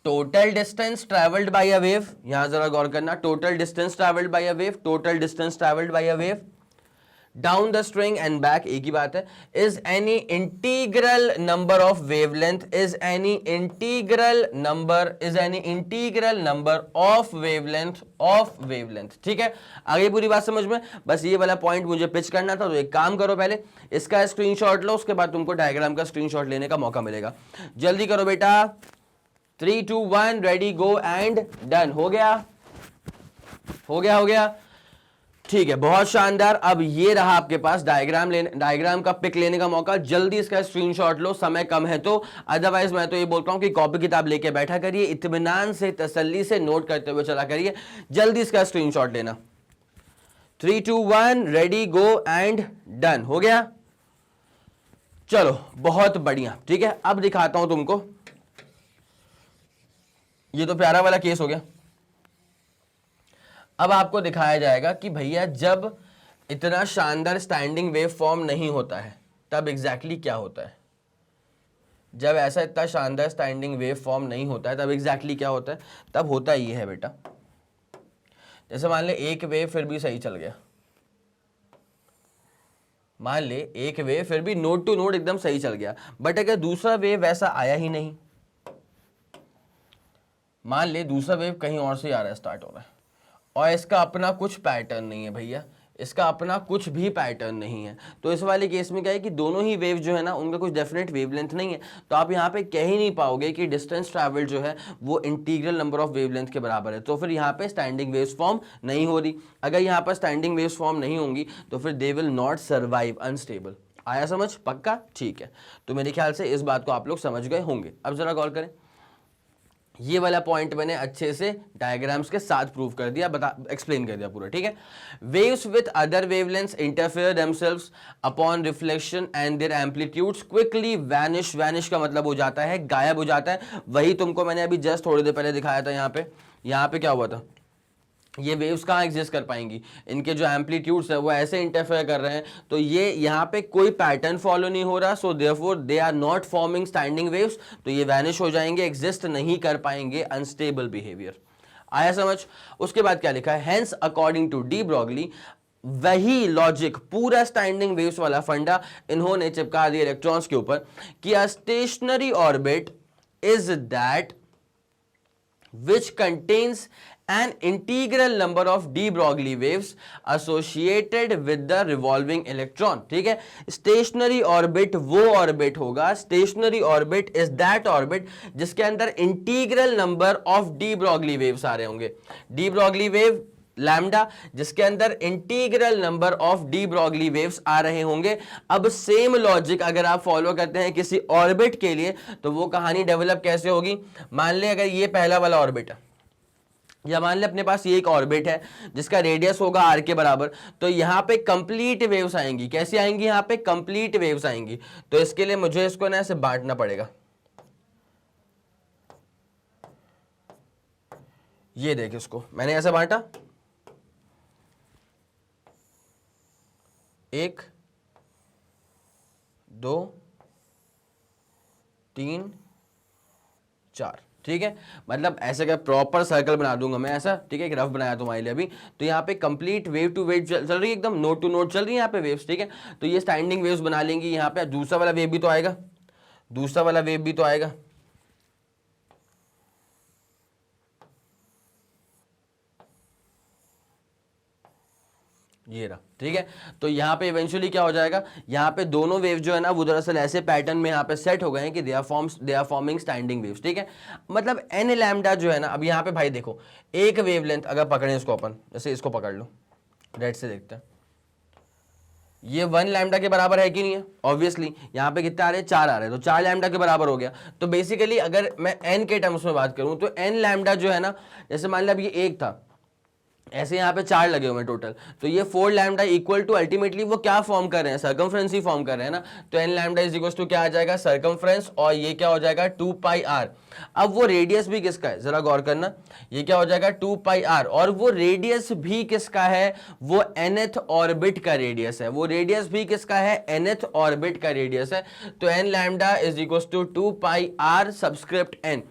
total distance travelled bye a wave, यहां जरा गौर करना, total distance travelled bye a wave, total distance travelled bye a wave down the string and back, एक ही बात है, is any integral number of wavelength, is any integral number, is any integral number of wavelength, ठीक है। आगे पूरी बात समझ में, बस ये वाला पॉइंट मुझे पिच करना था। तो एक काम करो, पहले इसका स्क्रीनशॉट लो, उसके बाद तुमको डायग्राम का स्क्रीनशॉट लेने का मौका मिलेगा। जल्दी करो बेटा, 3 2 1 रेडी गो एंड डन। हो गया, हो गया, हो गया, ठीक है, बहुत शानदार। अब ये रहा आपके पास डायग्राम का पिक लेने का मौका। जल्दी इसका स्क्रीनशॉट लो, समय कम है तो, अदरवाइज मैं तो ये बोलता हूं कि कॉपी किताब लेके बैठा करिए, इत्मीनान से तसल्ली से नोट करते हुए चला करिए। जल्दी इसका स्क्रीनशॉट लेना। 3 2 1 रेडी गो एंड डन। हो गया, चलो बहुत बढ़िया, ठीक है। अब दिखाता हूं तुमको, ये तो प्यारा वाला केस हो गया। अब आपको दिखाया जाएगा कि भैया जब इतना शानदार स्टैंडिंग वेव फॉर्म नहीं होता है तब एग्जैक्टली क्या होता है, जब ऐसा इतना शानदार स्टैंडिंग वेव फॉर्म नहीं होता है तब एग्जैक्टली क्या होता है, तब होता ये है बेटा, जैसे मान ले एक वेव फिर भी सही चल गया, मान ले एक वेव फिर भी नोड टू नोड एकदम सही चल गया, बट अगर दूसरा वेव वैसा आया ही नहीं, मान ले दूसरा वेव कहीं और से आ रहा है, स्टार्ट हो रहा है, और इसका अपना कुछ पैटर्न नहीं है भैया, इसका अपना कुछ भी पैटर्न नहीं है। तो इस वाले केस में क्या है कि दोनों ही वेव जो है ना उनका कुछ डेफिनेट वेवलेंथ नहीं है, तो आप यहाँ पे कह ही नहीं पाओगे कि डिस्टेंस ट्रैवल जो है वो इंटीग्रल नंबर ऑफ वेवलेंथ के बराबर है, तो फिर यहाँ पे स्टैंडिंग वेव्स फॉर्म नहीं हो रही। अगर यहाँ पर स्टैंडिंग वेव्स फॉर्म नहीं होंगी तो फिर they will not survive, unstable. आया समझ? पक्का? ठीक है, तो मेरे ख्याल से इस बात को आप लोग समझ गए होंगे। अब जरा गौर करें, ये वाला पॉइंट मैंने अच्छे से डायग्राम्स के साथ प्रूव कर दिया, एक्सप्लेन कर दिया पूरा, ठीक है। Waves with other wavelengths interfere themselves upon reflection and their amplitudes quickly vanish. Vanish का मतलब हो जाता है गायब हो जाता है, वही तुमको मैंने अभी जस्ट थोड़ी देर पहले दिखाया था। यहाँ पे क्या हुआ था, ये वेव्स कहाँ एग्जिस्ट कर पाएंगी, इनके जो एम्पलीट्यूड्स है वो ऐसे इंटरफेयर कर रहे हैं, तो ये यहाँ पे कोई पैटर्न फॉलो नहीं हो रहा, so therefore they are not forming standing waves, तो ये वैनिश हो जाएंगे, एग्जिस्ट नहीं कर पाएंगे, अनस्टेबल बिहेवियर। आया समझ? उसके बाद क्या लिखा है, hence according to de Broglie, वही लॉजिक पूरा स्टैंडिंग वेव्स वाला फंडा इन्होंने चिपका दिया इलेक्ट्रॉन्स के ऊपर कि a stationary orbit is that which contains an integral number of de Broglie waves associated with the revolving electron। ठीक है, स्टेशनरी ऑर्बिट वो ऑर्बिट होगा, stationary orbit is that orbit जिसके अंदर integral number of de Broglie waves आ रहे होंगे। De Broglie wave lambda जिसके अंदर integral number of de Broglie waves आ रहे होंगे। अब सेम लॉजिक अगर आप फॉलो करते हैं किसी ऑर्बिट के लिए तो वो कहानी डेवलप कैसे होगी। मान ले अगर ये पहला वाला ऑर्बिट है, या मान ले अपने पास ये एक ऑर्बिट है जिसका रेडियस होगा आर के बराबर, तो यहां पे कंप्लीट वेव्स आएंगी। कैसी आएंगी? यहां पे कंप्लीट वेव्स आएंगी। तो इसके लिए मुझे इसको ना ऐसे बांटना पड़ेगा। ये देख, इसको मैंने ऐसे बांटा, 1 2 3 4, ठीक है। मतलब ऐसे का प्रॉपर सर्कल बना दूंगा मैं ऐसा, ठीक है, एक रफ बनाया तुम्हारे लिए अभी। तो यहाँ पे कंप्लीट वेव टू वेव चल रही है, एकदम नोड टू नोड चल रही है यहाँ पे वेव्स, ठीक है। तो ये स्टैंडिंग वेव्स बना लेंगी। यहाँ पे दूसरा वाला वेव भी तो आएगा, दूसरा वाला वेव भी तो आएगा। ये रहा, ठीक है। तो यहाँ पे इवेंचुअली क्या हो जाएगा, यहाँ पे दोनों वेव जो है ना वो दरअसल ऐसे पैटर्न में यहाँ पे सेट हो गए हैं कि they are forming standing waves, ठीक है। मतलब एन लैम्डा जो है ना, अब यहाँ पे भाई देखो, एक वेवलेंथ अगर पकड़े इसको अपन, जैसे इसको पकड़ लो, रेड से देखते हैं, ये 1 लैम्डा के बराबर है कि नहीं है? ऑब्वियसली यहाँ पे कितने आ रहे हैं, 4 आ रहे हैं, तो 4 लैम्डा के बराबर हो गया। तो बेसिकली अगर मैं एन के टर्म्स में बात करूं तो एन लैम्डा जो है ना, जैसे मान लिया अब ये 1 था, ऐसे यहाँ पे 4 लगे हुए हैं टोटल, तो ये 4 लैम्डा इक्वल टू अल्टीमेटली वो क्या फॉर्म कर रहे हैं, सर्कमफ्रेंस ही फॉर्म कर रहे हैं ना। तो n lambda is equal to क्या आ जाएगा, सर्कमफ्रेंस, और ये क्या हो जाएगा 2 पाई आर। अब वो रेडियस भी किसका है, जरा गौर करना, ये क्या हो जाएगा 2 पाई आर, और वो रेडियस भी किसका है, वो nth ऑर्बिट का रेडियस है, वो रेडियस भी किसका है, nth ऑर्बिट का रेडियस है। तो n lambda is equal to 2 pi r subscript n.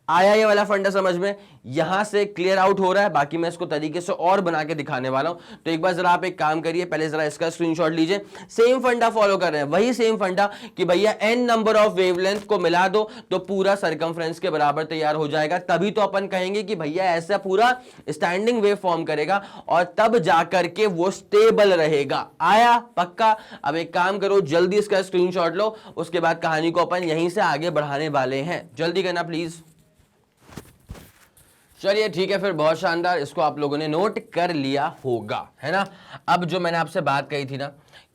आया ये वाला फंडा समझ में? यहां से क्लियर आउट हो रहा है, बाकी मैं इसको तरीके से और बना के दिखाने वाला हूं। तो एक बार जरा आप एक काम करिए, पहले जरा इसका स्क्रीनशॉट लीजिए। सेम फंडा फॉलो कर रहे हैं, वही सेम फंडा कि भैया एन नंबर ऑफ वेवलेंथ को मिला दो तो पूरा सर्कमफ्रेंस के बराबर तैयार हो जाएगा। तभी तो अपन कहेंगे कि भैया ऐसा पूरा स्टैंडिंग वेव फॉर्म करेगा और तब जाकर के वो स्टेबल रहेगा। आया? पक्का? अब एक काम करो, जल्दी इसका स्क्रीनशॉट लो, उसके बाद कहानी को अपन यहीं से आगे बढ़ाने वाले हैं। जल्दी करना प्लीज। चलिए ठीक है, फिर बहुत शानदार, इसको आप लोगों ने नोट कर लिया होगा, है ना। अब जो मैंने आपसे बात कही थी ना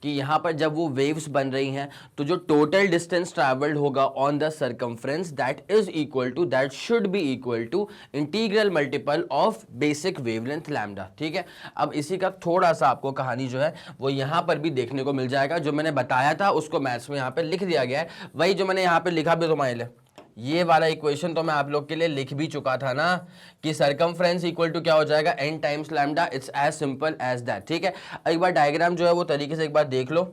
कि यहां पर जब वो वेव्स बन रही हैं तो जो टोटल डिस्टेंस ट्रैवल्ड होगा on the circumference that is equal to, that should be equal to integral multiple of basic wavelength lambda, ठीक है। अब इसी का थोड़ा सा आपको कहानी जो है वो यहां पर भी देखने को मिल जाएगा। जो मैंने बताया था उसको मैथ्स में यहां पर लिख दिया गया है, वही जो मैंने यहां पर लिखा भी तुम्हारे लिए, ये वाला इक्वेशन तो मैं आप लोग के लिए लिख भी चुका था ना कि सर्कमफ्रेंस इक्वल टू क्या हो जाएगा, n times lambda. It's as simple as that, ठीक है। एक बार डायग्राम जो है वो तरीके से एक बार देख लो,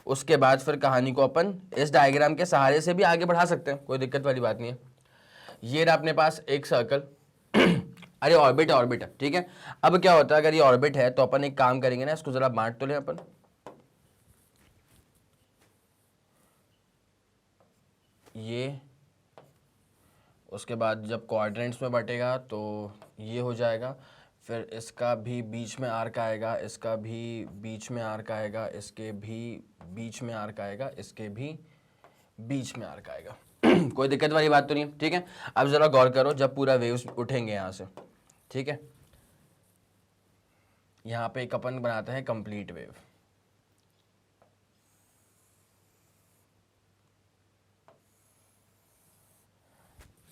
उसके बाद फिर कहानी को अपन इस डायग्राम के सहारे से भी आगे बढ़ा सकते हैं, कोई दिक्कत वाली बात नहीं है। ये रहा अपने पास एक सर्कल अरे ऑर्बिट है, ठीक है। अब क्या होता है, अगर ये ऑर्बिट है तो अपन एक काम करेंगे ना, इसको जरा बांट तो लें अपन, ये उसके बाद जब क्वाड्रेंट्स में बटेगा तो ये हो जाएगा, फिर इसका भी बीच में आर्क आएगा, इसका भी बीच में आर्क आएगा, इसके भी बीच में आर्क आएगा, इसके भी बीच में आर्क आएगा। कोई दिक्कत वाली बात तो नहीं है, ठीक है। अब जरा गौर करो, जब पूरा वेव्स उठेंगे यहां से, ठीक है, यहां पे एक अपन बनाते हैं कंप्लीट वेव।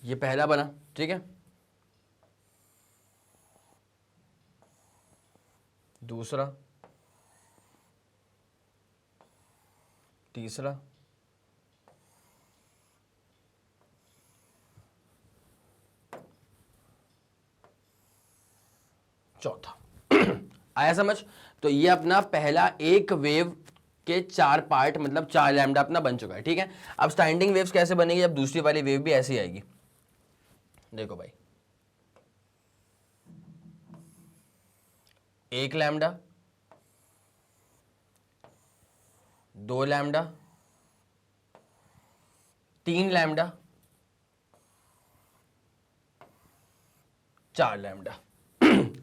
ये पहला बना, ठीक है, दूसरा, तीसरा, चौथा। आया समझ? तो ये अपना पहला एक वेव के 4 पार्ट, मतलब 4 लैम्डा अपना बन चुका है, ठीक है। अब स्टैंडिंग वेव्स कैसे बनेगी? अब दूसरी वाली वेव भी ऐसी आएगी। देखो भाई, 1 लैम्डा, 2 लैम्डा, 3 लैम्डा, 4 लैम्डा।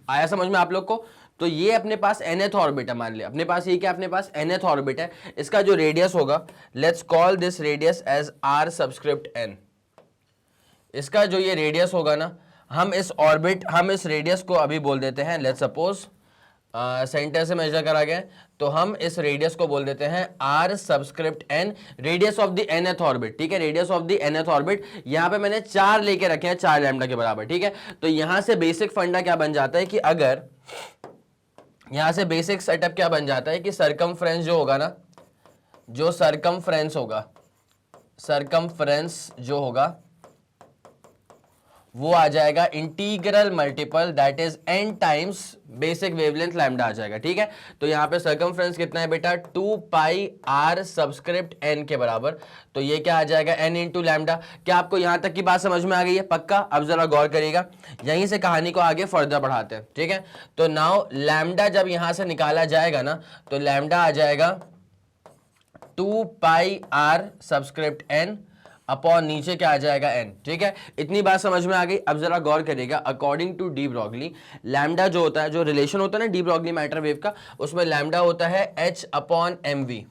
आया समझ में आप लोग को? तो ये अपने पास nth ऑर्बिट है, मान लिया अपने पास ये क्या, अपने पास nth ऑर्बिट है। इसका जो रेडियस होगा, let's call this radius as r subscript n। इसका जो ये रेडियस होगा ना, हम इस रेडियस को अभी बोल देते हैं, लेट्स सपोज सेंटर से मेजर करा गया, तो हम इस रेडियस को बोल देते हैं r subscript n, radius of the nth orbit, ठीक है, radius of the nth orbit. यहां पे मैंने 4 लेके रखे हैं, 4 लैम्डा के बराबर, ठीक है। तो यहां से बेसिक फंडा क्या बन जाता है कि अगर यहां से बेसिक सेटअप क्या बन जाता है कि सरकमफ्रेंस जो होगा ना, जो सरकमफ्रेंस जो होगा वो आ जाएगा integral multiple, that is n times basic wavelength lambda आ जाएगा, ठीक है। तो यहां पे सरकमफ्रेंस कितना है बेटा, 2 पाई r सबस्क्रिप्ट n के बराबर। तो ये क्या आ जाएगा, n इंटू लैम्डा। क्या आपको यहां तक की बात समझ में आ गई है? पक्का? अब जरा गौर करिएगा, यहीं से कहानी को आगे फर्दर बढ़ाते हैं, ठीक है। तो नाउ लैम्डा जब यहां से निकाला जाएगा ना, तो लैम्डा आ जाएगा 2 पाई r सबस्क्रिप्ट n अपॉन नीचे क्या आ जाएगा n, ठीक है। इतनी बात समझ में आ गई। अब जरा गौर करिएगा, according to de Broglie, lambda जो होता है, जो रिलेशन होता है ना डी ब्रॉगली मैटर वेव का, उसमें लैम्डा होता है h अपॉन mv।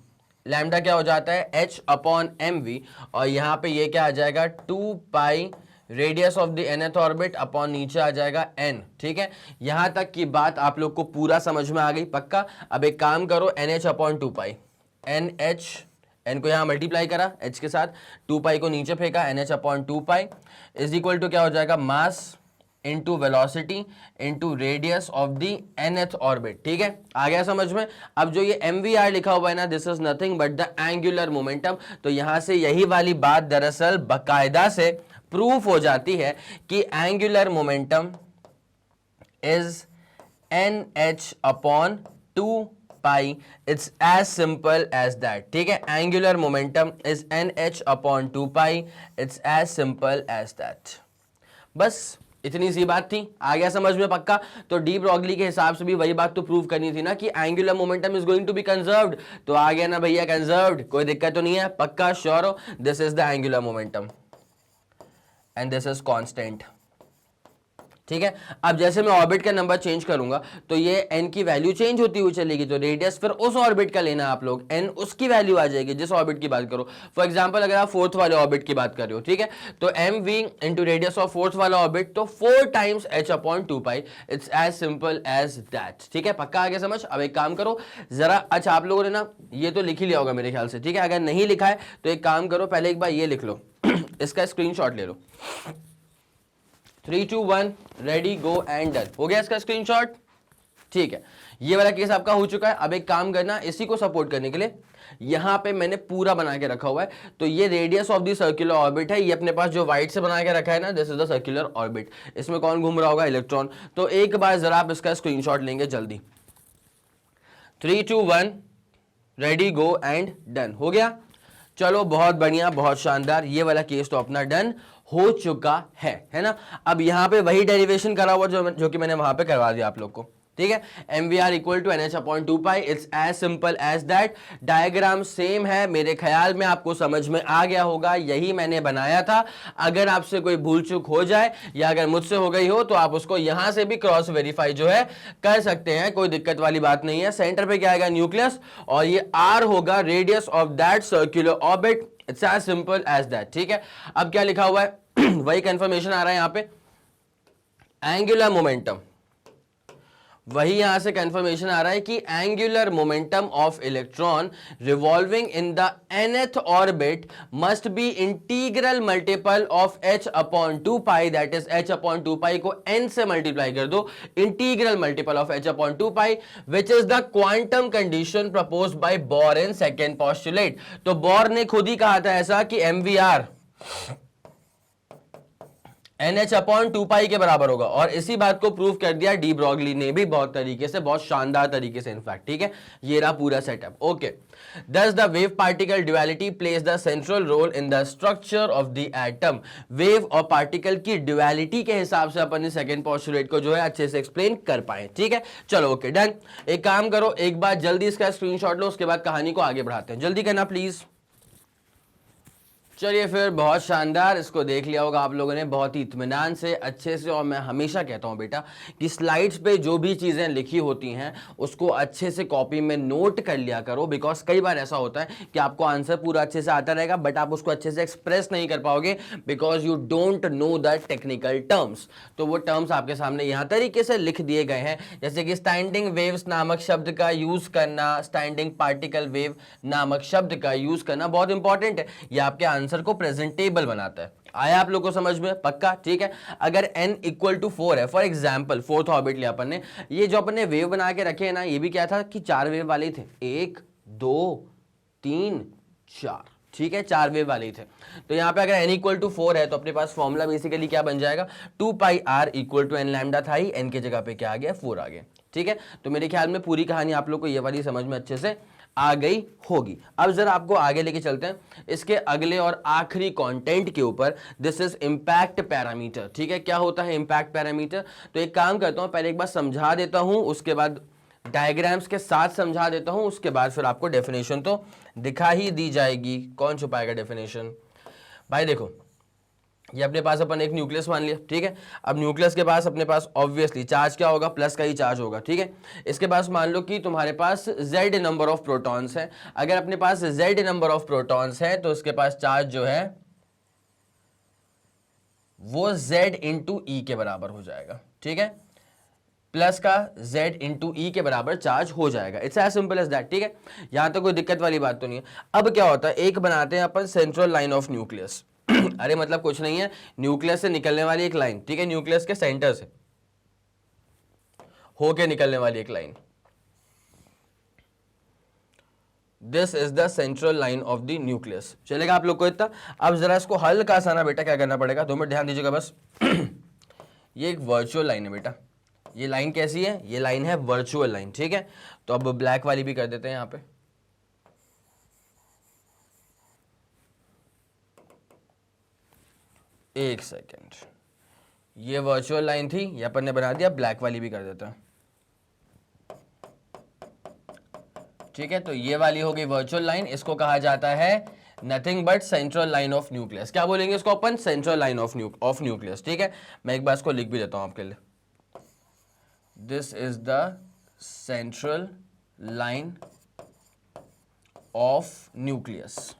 लैम्डा क्या हो जाता है, h अपॉन mv, और यहाँ पे ये क्या आ जाएगा, 2 पाई radius of the nth orbit upon नीचे आ जाएगा n, ठीक है। यहां तक की बात आप लोग को पूरा समझ में आ गई? पक्का? अब एक काम करो, nh अपॉन 2 पाई, nh, n को यहां मल्टीप्लाई करा h के साथ, 2 पाई को नीचे फेंका, nh upon 2 pi is equal to क्या हो जाएगा, mass into velocity into radius of the nth orbit, ठीक है। आ गया समझ में? अब जो ये mvr लिखा हुआ है ना, this is nothing but the angular momentum. तो यहां से यही वाली बात दरअसल बकायदा से प्रूफ हो जाती है कि angular momentum is nh upon 2 pi, it's as simple as that, ठीक है। Angular momentum is nh upon 2 pi, it's as simple as that. बस इतनी सी बात थी। आ गया समझ में? पक्का? तो डी ब्रॉगली के हिसाब से भी वही बात तो प्रूव करनी थी ना कि angular momentum is going to be conserved. तो आ गया ना भैया, कंजर्व्ड, कोई दिक्कत तो नहीं है? पक्का? श्योर हो? This is the angular momentum and this is constant, ठीक है। अब जैसे मैं ऑर्बिट का नंबर चेंज करूंगा तो ये n की वैल्यू चेंज होती हुई चलेगी, तो रेडियस फिर उस ऑर्बिट का लेना आप लोग, n उसकी वैल्यू आ जाएगी जिस ऑर्बिट की बात करो। फॉर एग्जांपल अगर आप 4th वाले ऑर्बिट की बात कर रहे हो, ठीक है, तो mv into radius of 4th वाला ऑर्बिट, तो 4 times h upon 2 pi, it's as simple as that, ठीक है। पक्का आगे समझ? अब एक काम करो जरा, अच्छा आप लोगों ने ना ये तो लिख ही लिया होगा मेरे ख्याल से, ठीक है। अगर नहीं लिखा है तो एक काम करो, पहले एक बार ये लिख लो इसका स्क्रीनशॉट ले लो। 3 2 1 रेडी गो एंड डन। हो गया इसका स्क्रीनशॉट? ठीक है, ये वाला केस आपका हो चुका है। अब एक काम करना, इसी को सपोर्ट करने के लिए यहां पे मैंने पूरा बना के रखा हुआ है। तो ये radius of the circular orbit है, ये अपने पास जो व्हाइट से बना के रखा है ना, this is the circular orbit. इसमें कौन घूम रहा होगा? इलेक्ट्रॉन। तो एक बार जरा आप इसका स्क्रीनशॉट लेंगे जल्दी। 3 2 1 रेडी गो एंड डन। हो गया? चलो बहुत बढ़िया, बहुत शानदार। ये वाला केस तो अपना डन हो चुका है ना। अब यहां पे वही डेरिवेशन करा हुआ जो कि मैंने वहां पे करवा दिया आप लोग को, ठीक है, MVR equal to NH upon 2 pi, it's as simple as that. Diagram same है, मेरे ख्याल में आपको समझ में आ गया होगा, यही मैंने बनाया था। अगर आपसे कोई भूल चूक हो जाए या अगर मुझसे हो गई हो तो आप उसको यहां से भी क्रॉस वेरीफाई जो है कर सकते हैं, कोई दिक्कत वाली बात नहीं है। सेंटर पे क्या आएगा, न्यूक्लियस, और ये R होगा radius of that circular orbit, it's as simple as that. ठीक है, अब क्या लिखा हुआ है वही कंफर्मेशन आ रहा है यहां पे, एंगुलर मोमेंटम, वही यहां से कंफर्मेशन आ रहा है कि angular momentum of electron revolving in the nth orbit must be integral multiple of h upon 2 pi, that is h upon 2 पाई को n से मल्टीप्लाई कर दो, integral multiple of h upon 2 pi, which is the quantum condition proposed by bore in second postulate. तो bore ने खुद ही कहा था ऐसा कि MVR NH अपॉन 2 पाई के बराबर होगा, और इसी बात को प्रूव कर दिया डी ब्रॉगली ने भी बहुत तरीके से, बहुत शानदार तरीके से इनफैक्ट। ठीक है, ये रहा पूरा setup. Okay, thus the wave particle duality plays the central role in the structure of the atom. Wave और पार्टिकल की ड्युअलिटी के हिसाब से अपन सेकंड पोस्टुलेट को जो है अच्छे से एक्सप्लेन कर पाए। ठीक है, चलो ओके डन। एक काम करो, एक बार जल्दी इसका स्क्रीनशॉट लो, उसके बाद कहानी को आगे बढ़ाते हैं, जल्दी करना प्लीज। चलिए फिर, बहुत शानदार, इसको देख लिया होगा आप लोगों ने बहुत ही इत्मीनान से, अच्छे से। और मैं हमेशा कहता हूं बेटा कि स्लाइड्स पे जो भी चीज़ें लिखी होती हैं उसको अच्छे से कॉपी में नोट कर लिया करो, बिकॉज कई बार ऐसा होता है कि आपको आंसर पूरा अच्छे से आता रहेगा बट आप उसको अच्छे से एक्सप्रेस नहीं कर पाओगे because you don't know the technical terms. तो वो टर्म्स आपके सामने यहाँ तरीके से लिख दिए गए हैं, जैसे कि स्टैंडिंग वेव्स नामक शब्द का यूज करना, स्टैंडिंग पार्टिकल वेव नामक शब्द का यूज करना बहुत इंपॉर्टेंट है, ये आपके आंसर को प्रेजेंटेबल बनाता है। आया आप लोग को समझ में? पक्का? ठीक है, अगर n इक्वल टू 4 है, फॉर एग्जाम्पल फोर्थ ऑर्बिट लिया अपन ने, ये जो अपन ने वेव बना के रखे हैं ना, ये भी क्या था कि 4 वेव वाले थे, 1 2 3 4, ठीक है, 4 वेव वाले थे। तो यहाँ पे अगर n इक्वल टू 4 है तो अपने पास फॉर्मूला बेसिकली क्या बन जाएगा, 2πr equal to n lambda था ही, n के जगह पे क्या आ गया, 4 आ गया। ठीक है, तो मेरे ख्याल में पूरी कहानी आप लोग को ये वाली समझ में अच्छे से आ गई होगी। अब जरा आपको आगे लेके चलते हैं इसके अगले और आखिरी कंटेंट के ऊपर। This is impact parameter. ठीक है, क्या होता है इंपैक्ट पैरामीटर? तो एक काम करता हूं, पहले एक बार समझा देता हूं, उसके बाद डायग्राम्स के साथ समझा देता हूं, उसके बाद फिर आपको डेफिनेशन तो दिखा ही दी जाएगी। कौन छुपाएगा डेफिनेशन? भाई देखो, ये अपने पास अपन एक न्यूक्लियस मान लिया, ठीक है। अब न्यूक्लियस के पास अपने पास ऑब्वियसली चार्ज क्या होगा, प्लस का ही चार्ज होगा, ठीक है। इसके पास मान लो कि तुम्हारे पास z नंबर ऑफ प्रोटॉन्स है। अगर अपने पास z नंबर ऑफ प्रोटॉन्स है तो इसके पास चार्ज जो है वो z इंटू ई के बराबर हो जाएगा, ठीक है। प्लस का z इंटू ई के बराबर चार्ज हो जाएगा। It's as simple as that, ठीक है। यहां तक कोई दिक्कत वाली बात तो नहीं है। अब क्या होता है, एक बनाते हैं अपन सेंट्रल लाइन ऑफ न्यूक्लियस। अरे मतलब कुछ नहीं है, न्यूक्लियस से निकलने वाली एक लाइन, ठीक है, न्यूक्लियस के सेंटर से होके निकलने वाली एक line, this is the central line of the nucleus. चलेगा आप लोग को इतना? अब जरा इसको हल्का सा ना बेटा क्या करना पड़ेगा, 2 मिनट ध्यान दीजिएगा बस। ये एक वर्चुअल लाइन है बेटा। ये लाइन कैसी है? ये लाइन है वर्चुअल लाइन, ठीक है। तो अब ब्लैक वाली भी कर देते हैं यहां पे। एक सेकेंड, ये वर्चुअल लाइन थी, ये अपन ने बना दिया, ब्लैक वाली भी कर देता है, ठीक है। तो ये वाली हो गई वर्चुअल लाइन, इसको कहा जाता है nothing but central line of nucleus. क्या बोलेंगे इसको अपन? सेंट्रल लाइन ऑफ न्यूक्लियस, ठीक है। मैं एक बार इसको लिख भी देता हूं आपके लिए, this is the central line of nucleus.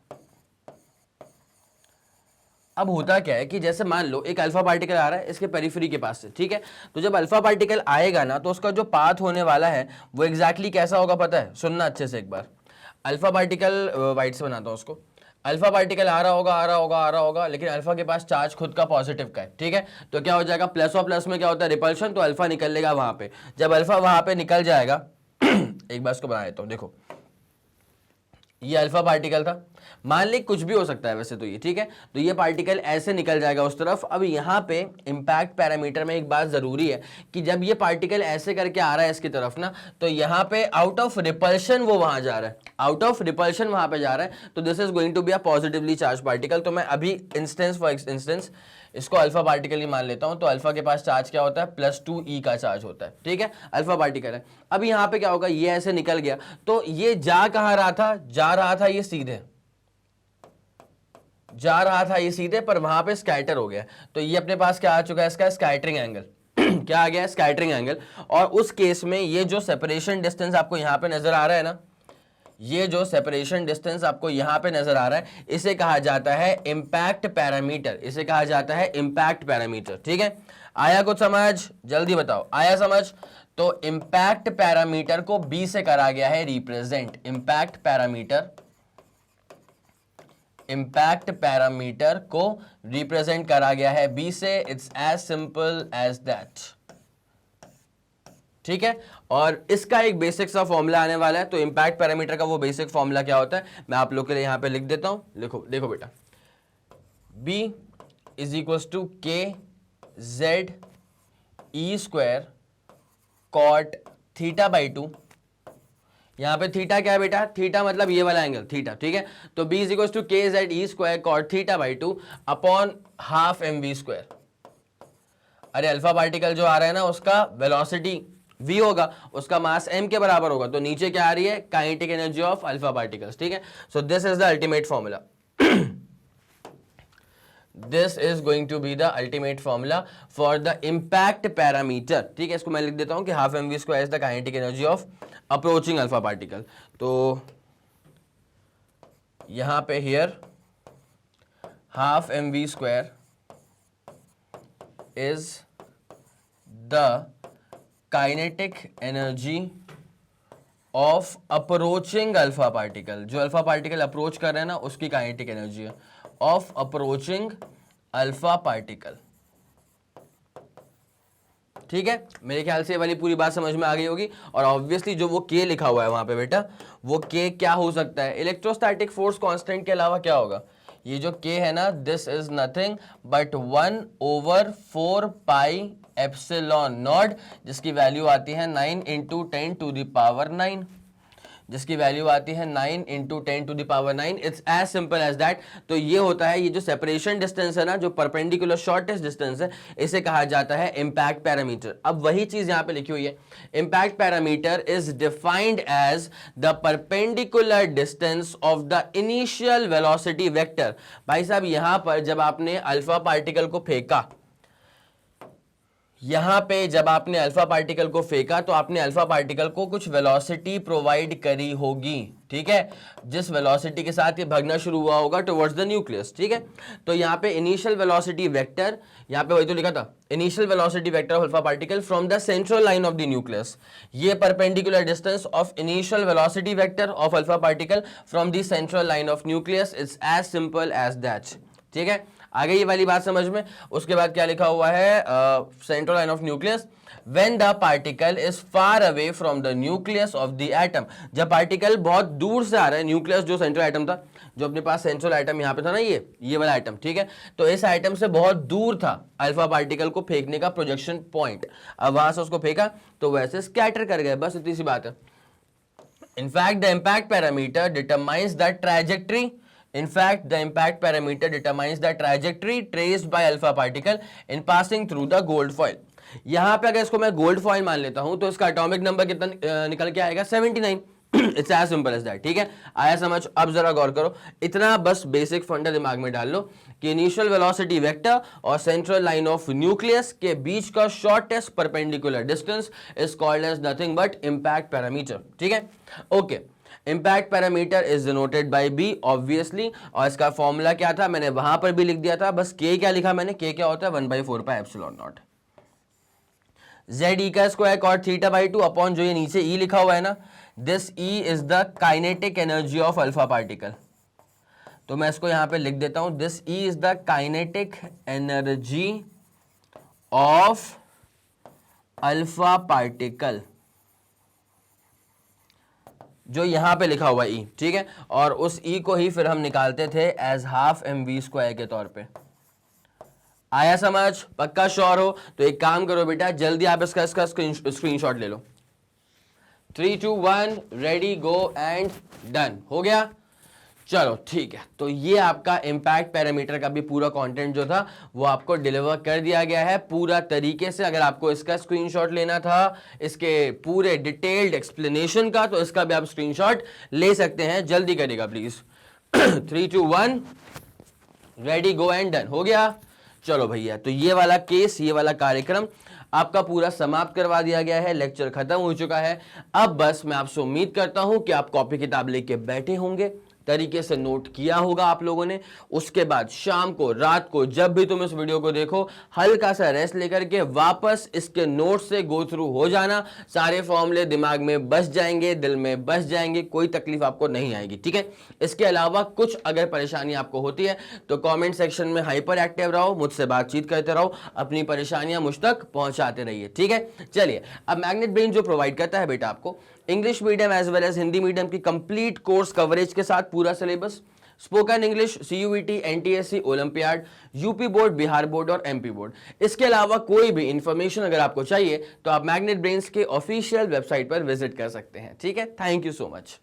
अब होता क्या है कि जैसे मान लो एक अल्फा पार्टिकल आ रहा है इसके पेरिफेरी के पास से, ठीक है। तो जब अल्फा पार्टिकल आएगा ना तो उसका जो पाथ होने वाला है वो एग्जैक्टली कैसा होगा पता है? सुनना अच्छे से एक बार। अल्फा पार्टिकल, वाइट से बनाता हूं उसको, अल्फा पार्टिकल आ रहा होगा, लेकिन अल्फा के पास चार्ज खुद का पॉजिटिव का है, ठीक है। तो क्या हो जाएगा, प्लस और प्लस में क्या होता है, रिपल्शन, तो अल्फा निकलेगा वहां पे। जब अल्फा वहां पे निकल जाएगा एक बार इसको बना देता हूं, देखो ये अल्फा पार्टिकल था, मान ली कुछ भी हो सकता है वैसे तो ये, ठीक है। तो ये पार्टिकल ऐसे निकल जाएगा उस तरफ। अब यहाँ पे इंपैक्ट पैरामीटर में एक बात जरूरी है कि जब ये पार्टिकल ऐसे करके आ रहा है इसकी तरफ ना, तो यहाँ पे आउट ऑफ रिपल्शन वो वहां जा रहा है, आउट ऑफ रिपल्शन वहां पे जा रहा है, तो this is going to be a positively charge particle. तो मैं अभी इंस्टेंस फॉर इंस्टेंस इसको अल्फा पार्टिकल ही मान लेता हूं, तो अल्फा के पास चार्ज क्या होता है, +2e का चार्ज होता है, ठीक है, अल्फा पार्टिकल है। अब यहाँ पे क्या होगा, ये ऐसे निकल गया, तो ये जा कहाँ रहा था, जा रहा था ये सीधे, जा रहा था ये सीधे, पर वहां पे स्कैटर हो गया, तो ये अपने पास क्या आ चुका है, इसका स्कैटरिंग एंगल क्या आ गया, स्कैटरिंग एंगल। और उस केस में ये जो सेपरेशन डिस्टेंस आपको यहां पे नजर आ रहा है ना, ये जो सेपरेशन डिस्टेंस आपको यहां पे नजर आ रहा है, इसे कहा जाता है इंपैक्ट पैरामीटर, इसे कहा जाता है इंपैक्ट पैरामीटर, ठीक है। आया कुछ समझ, जल्दी बताओ, आया समझ। तो इंपैक्ट पैरामीटर को बी से करा गया है represent, impact parameter, impact parameter को रिप्रेजेंट करा गया है बी से, it's as simple as that, ठीक है। और इसका एक बेसिक सा फॉर्मूला आने वाला है, तो इंपैक्ट पैरामीटर का वो बेसिक फॉर्मूला क्या होता है, मैं आप लोग के लिए यहां पे लिख देता हूं, लिखो, देखो बेटा, B is equals to KZ E² cot theta by 2, यहां पे थीटा क्या है बेटा, थीटा मतलब ये वाला एंगल थीटा, ठीक है। तो B is equals to KZ E² cot theta by 2 upon half mv²। अरे अल्फा पार्टिकल जो आ रहा है ना, उसका वेलोसिटी v होगा, उसका मास m के बराबर होगा, तो नीचे क्या आ रही है, kinetic energy of alpha particles, ठीक है। So this is the ultimate formula, this is going to be the ultimate formula for the impact parameter, ठीक है। इसको मैं लिख देता हूं कि half mv² is the kinetic energy of approaching alpha particle. तो यहां पे here half mv² is the kinetic energy of approaching alpha particle, जो अल्फा पार्टिकल अप्रोच कर रहे हैं ना, उसकी काइनेटिक एनर्जी है, ऑफ अप्रोचिंग अल्फा पार्टिकल, ठीक है। मेरे ख्याल से ये वाली पूरी बात समझ में आ गई होगी। और ऑब्वियसली जो वो K लिखा हुआ है वहां पे बेटा, वो K क्या हो सकता है, इलेक्ट्रोस्टैटिक फोर्स कांस्टेंट के अलावा क्या होगा, ये जो K है ना, this is nothing but 1/4 pi epsilon not, जिसकी वैल्यू आती है 9 × 10⁹, जिसकी वैल्यू आती है 9 × 10⁹। It's as simple as that. तो ये होता है, ये जो सेपरेशन डिस्टेंस है ना, जो परपेंडिकुलर शॉर्टेस्ट डिस्टेंस है, इसे कहा जाता है इंपैक्ट पैरामीटर। अब वही चीज यहां पे लिखी हुई है, impact parameter is defined as the perpendicular distance of the initial velocity vector. भाई साहब, यहां पर जब आपने अल्फा पार्टिकल को फेंका, यहां पे जब आपने अल्फा पार्टिकल को फेंका, तो आपने अल्फा पार्टिकल को कुछ वेलोसिटी प्रोवाइड करी होगी, ठीक है, जिस वेलोसिटी के साथ ये भागना शुरू हुआ होगा टुवर्ड्स द न्यूक्लियस, ठीक है। तो यहाँ पे इनिशियल वेलोसिटी वेक्टर, यहाँ पे वही तो लिखा था, initial velocity vector of alpha particle from the central line of the nucleus, ये perpendicular distance of initial velocity vector of alpha particle from the central line of nucleus is as simple as that, ठीक है। आ गई ये वाली बात समझ में। उसके बाद क्या लिखा हुआ है, central line of nucleus, when the particle is far away from the nucleus of the atom, जब पार्टिकल बहुत दूर से आ रहा है, न्यूक्लियस जो सेंट्रल एटम था, जो अपने पास सेंट्रल एटम यहाँ पे था ना, ये वाला एटम, ठीक है, तो इस एटम से बहुत दूर था अल्फा पार्टिकल को फेंकने का प्रोजेक्शन पॉइंट, अब वहां से उसको फेंका तो वैसे स्कैटर कर गए, बस इतनी सी बात है। In fact the impact parameter determines the trajectory, in fact the impact parameter determines the trajectory traced by alpha particle in passing through the gold foil। यहां पे अगर इसको मैं गोल्ड फॉइल मान लेता हूं, तो इसका एटॉमिक नंबर कितना निकल के आएगा, 79। It's as simple as that, ठीक है। आया समझ। अब जरा गौर करो, इतना बस बेसिक फंडा दिमाग में डाल लो कि इनिशियल वेलोसिटी वेक्टर और सेंट्रल लाइन ऑफ न्यूक्लियस के बीच का shortest perpendicular distance is called as nothing but impact parameter, ठीक है, okay. Impact parameter is denoted by B obviously, और इसका फॉर्मूला क्या था, मैंने वहां पर भी लिख दिया था, बस के क्या लिखा मैंने, के क्या होता है 1/4 पाई एप्सिलॉन नॉट ZE का square cot theta by 2 upon जो ये नीचे E लिखा हुआ है ना, this E is the kinetic energy of alpha particle. तो मैं इसको यहां पे लिख देता हूं, this E is the kinetic energy of alpha particle, जो यहां पे लिखा हुआ E, ठीक है। और उस E को ही फिर हम निकालते थे एज हाफ mv² के तौर पे। आया समझ, पक्का श्योर हो? तो एक काम करो बेटा, जल्दी आप इसका स्क्रीनशॉट ले लो। 3 2 1 रेडी गो एंड डन, हो गया। चलो ठीक है, तो ये आपका इम्पैक्ट पैरामीटर का भी पूरा कंटेंट जो था वो आपको डिलीवर कर दिया गया है पूरा तरीके से। अगर आपको इसका स्क्रीनशॉट लेना था इसके पूरे डिटेल्ड एक्सप्लेनेशन का, तो इसका भी आप स्क्रीनशॉट ले सकते हैं। जल्दी करिएगा please. 3 2 1 ready go and done हो गया। चलो भैया, तो ये वाला केस, ये वाला कार्यक्रम आपका पूरा समाप्त करवा दिया गया है, लेक्चर खत्म हो चुका है। अब बस मैं आपसे उम्मीद करता हूं कि आप कॉपी किताब लेके बैठे होंगे, तरीके से नोट किया होगा आप लोगों ने। उसके बाद शाम को, रात को, जब भी तुम इस वीडियो को देखो, हल्का सा रेस्ट लेकर के वापस इसके नोट से गो थ्रू हो जाना। सारे फॉर्मूले दिमाग में बस जाएंगे, दिल में बस जाएंगे, कोई तकलीफ आपको नहीं आएगी, ठीक है। इसके अलावा कुछ अगर परेशानी आपको होती है तो कॉमेंट सेक्शन में हाइपर एक्टिव रहो, मुझसे बातचीत करते रहो, अपनी परेशानियां मुझ तक पहुंचाते रहिए, ठीक है। चलिए, अब मैग्नेट ब्रेन जो प्रोवाइड करता है बेटा आपको English medium as well as Hindi medium की कंप्लीट कोर्स कवरेज के साथ पूरा syllabus, spoken English, CUET, NTSC, Olympiad, UP board, Bihar board और एमपी बोर्ड। इसके अलावा कोई भी इंफॉर्मेशन अगर आपको चाहिए तो आप मैग्नेट ब्रेन्स के ऑफिशियल वेबसाइट पर विजिट कर सकते हैं, ठीक है। Thank you so much.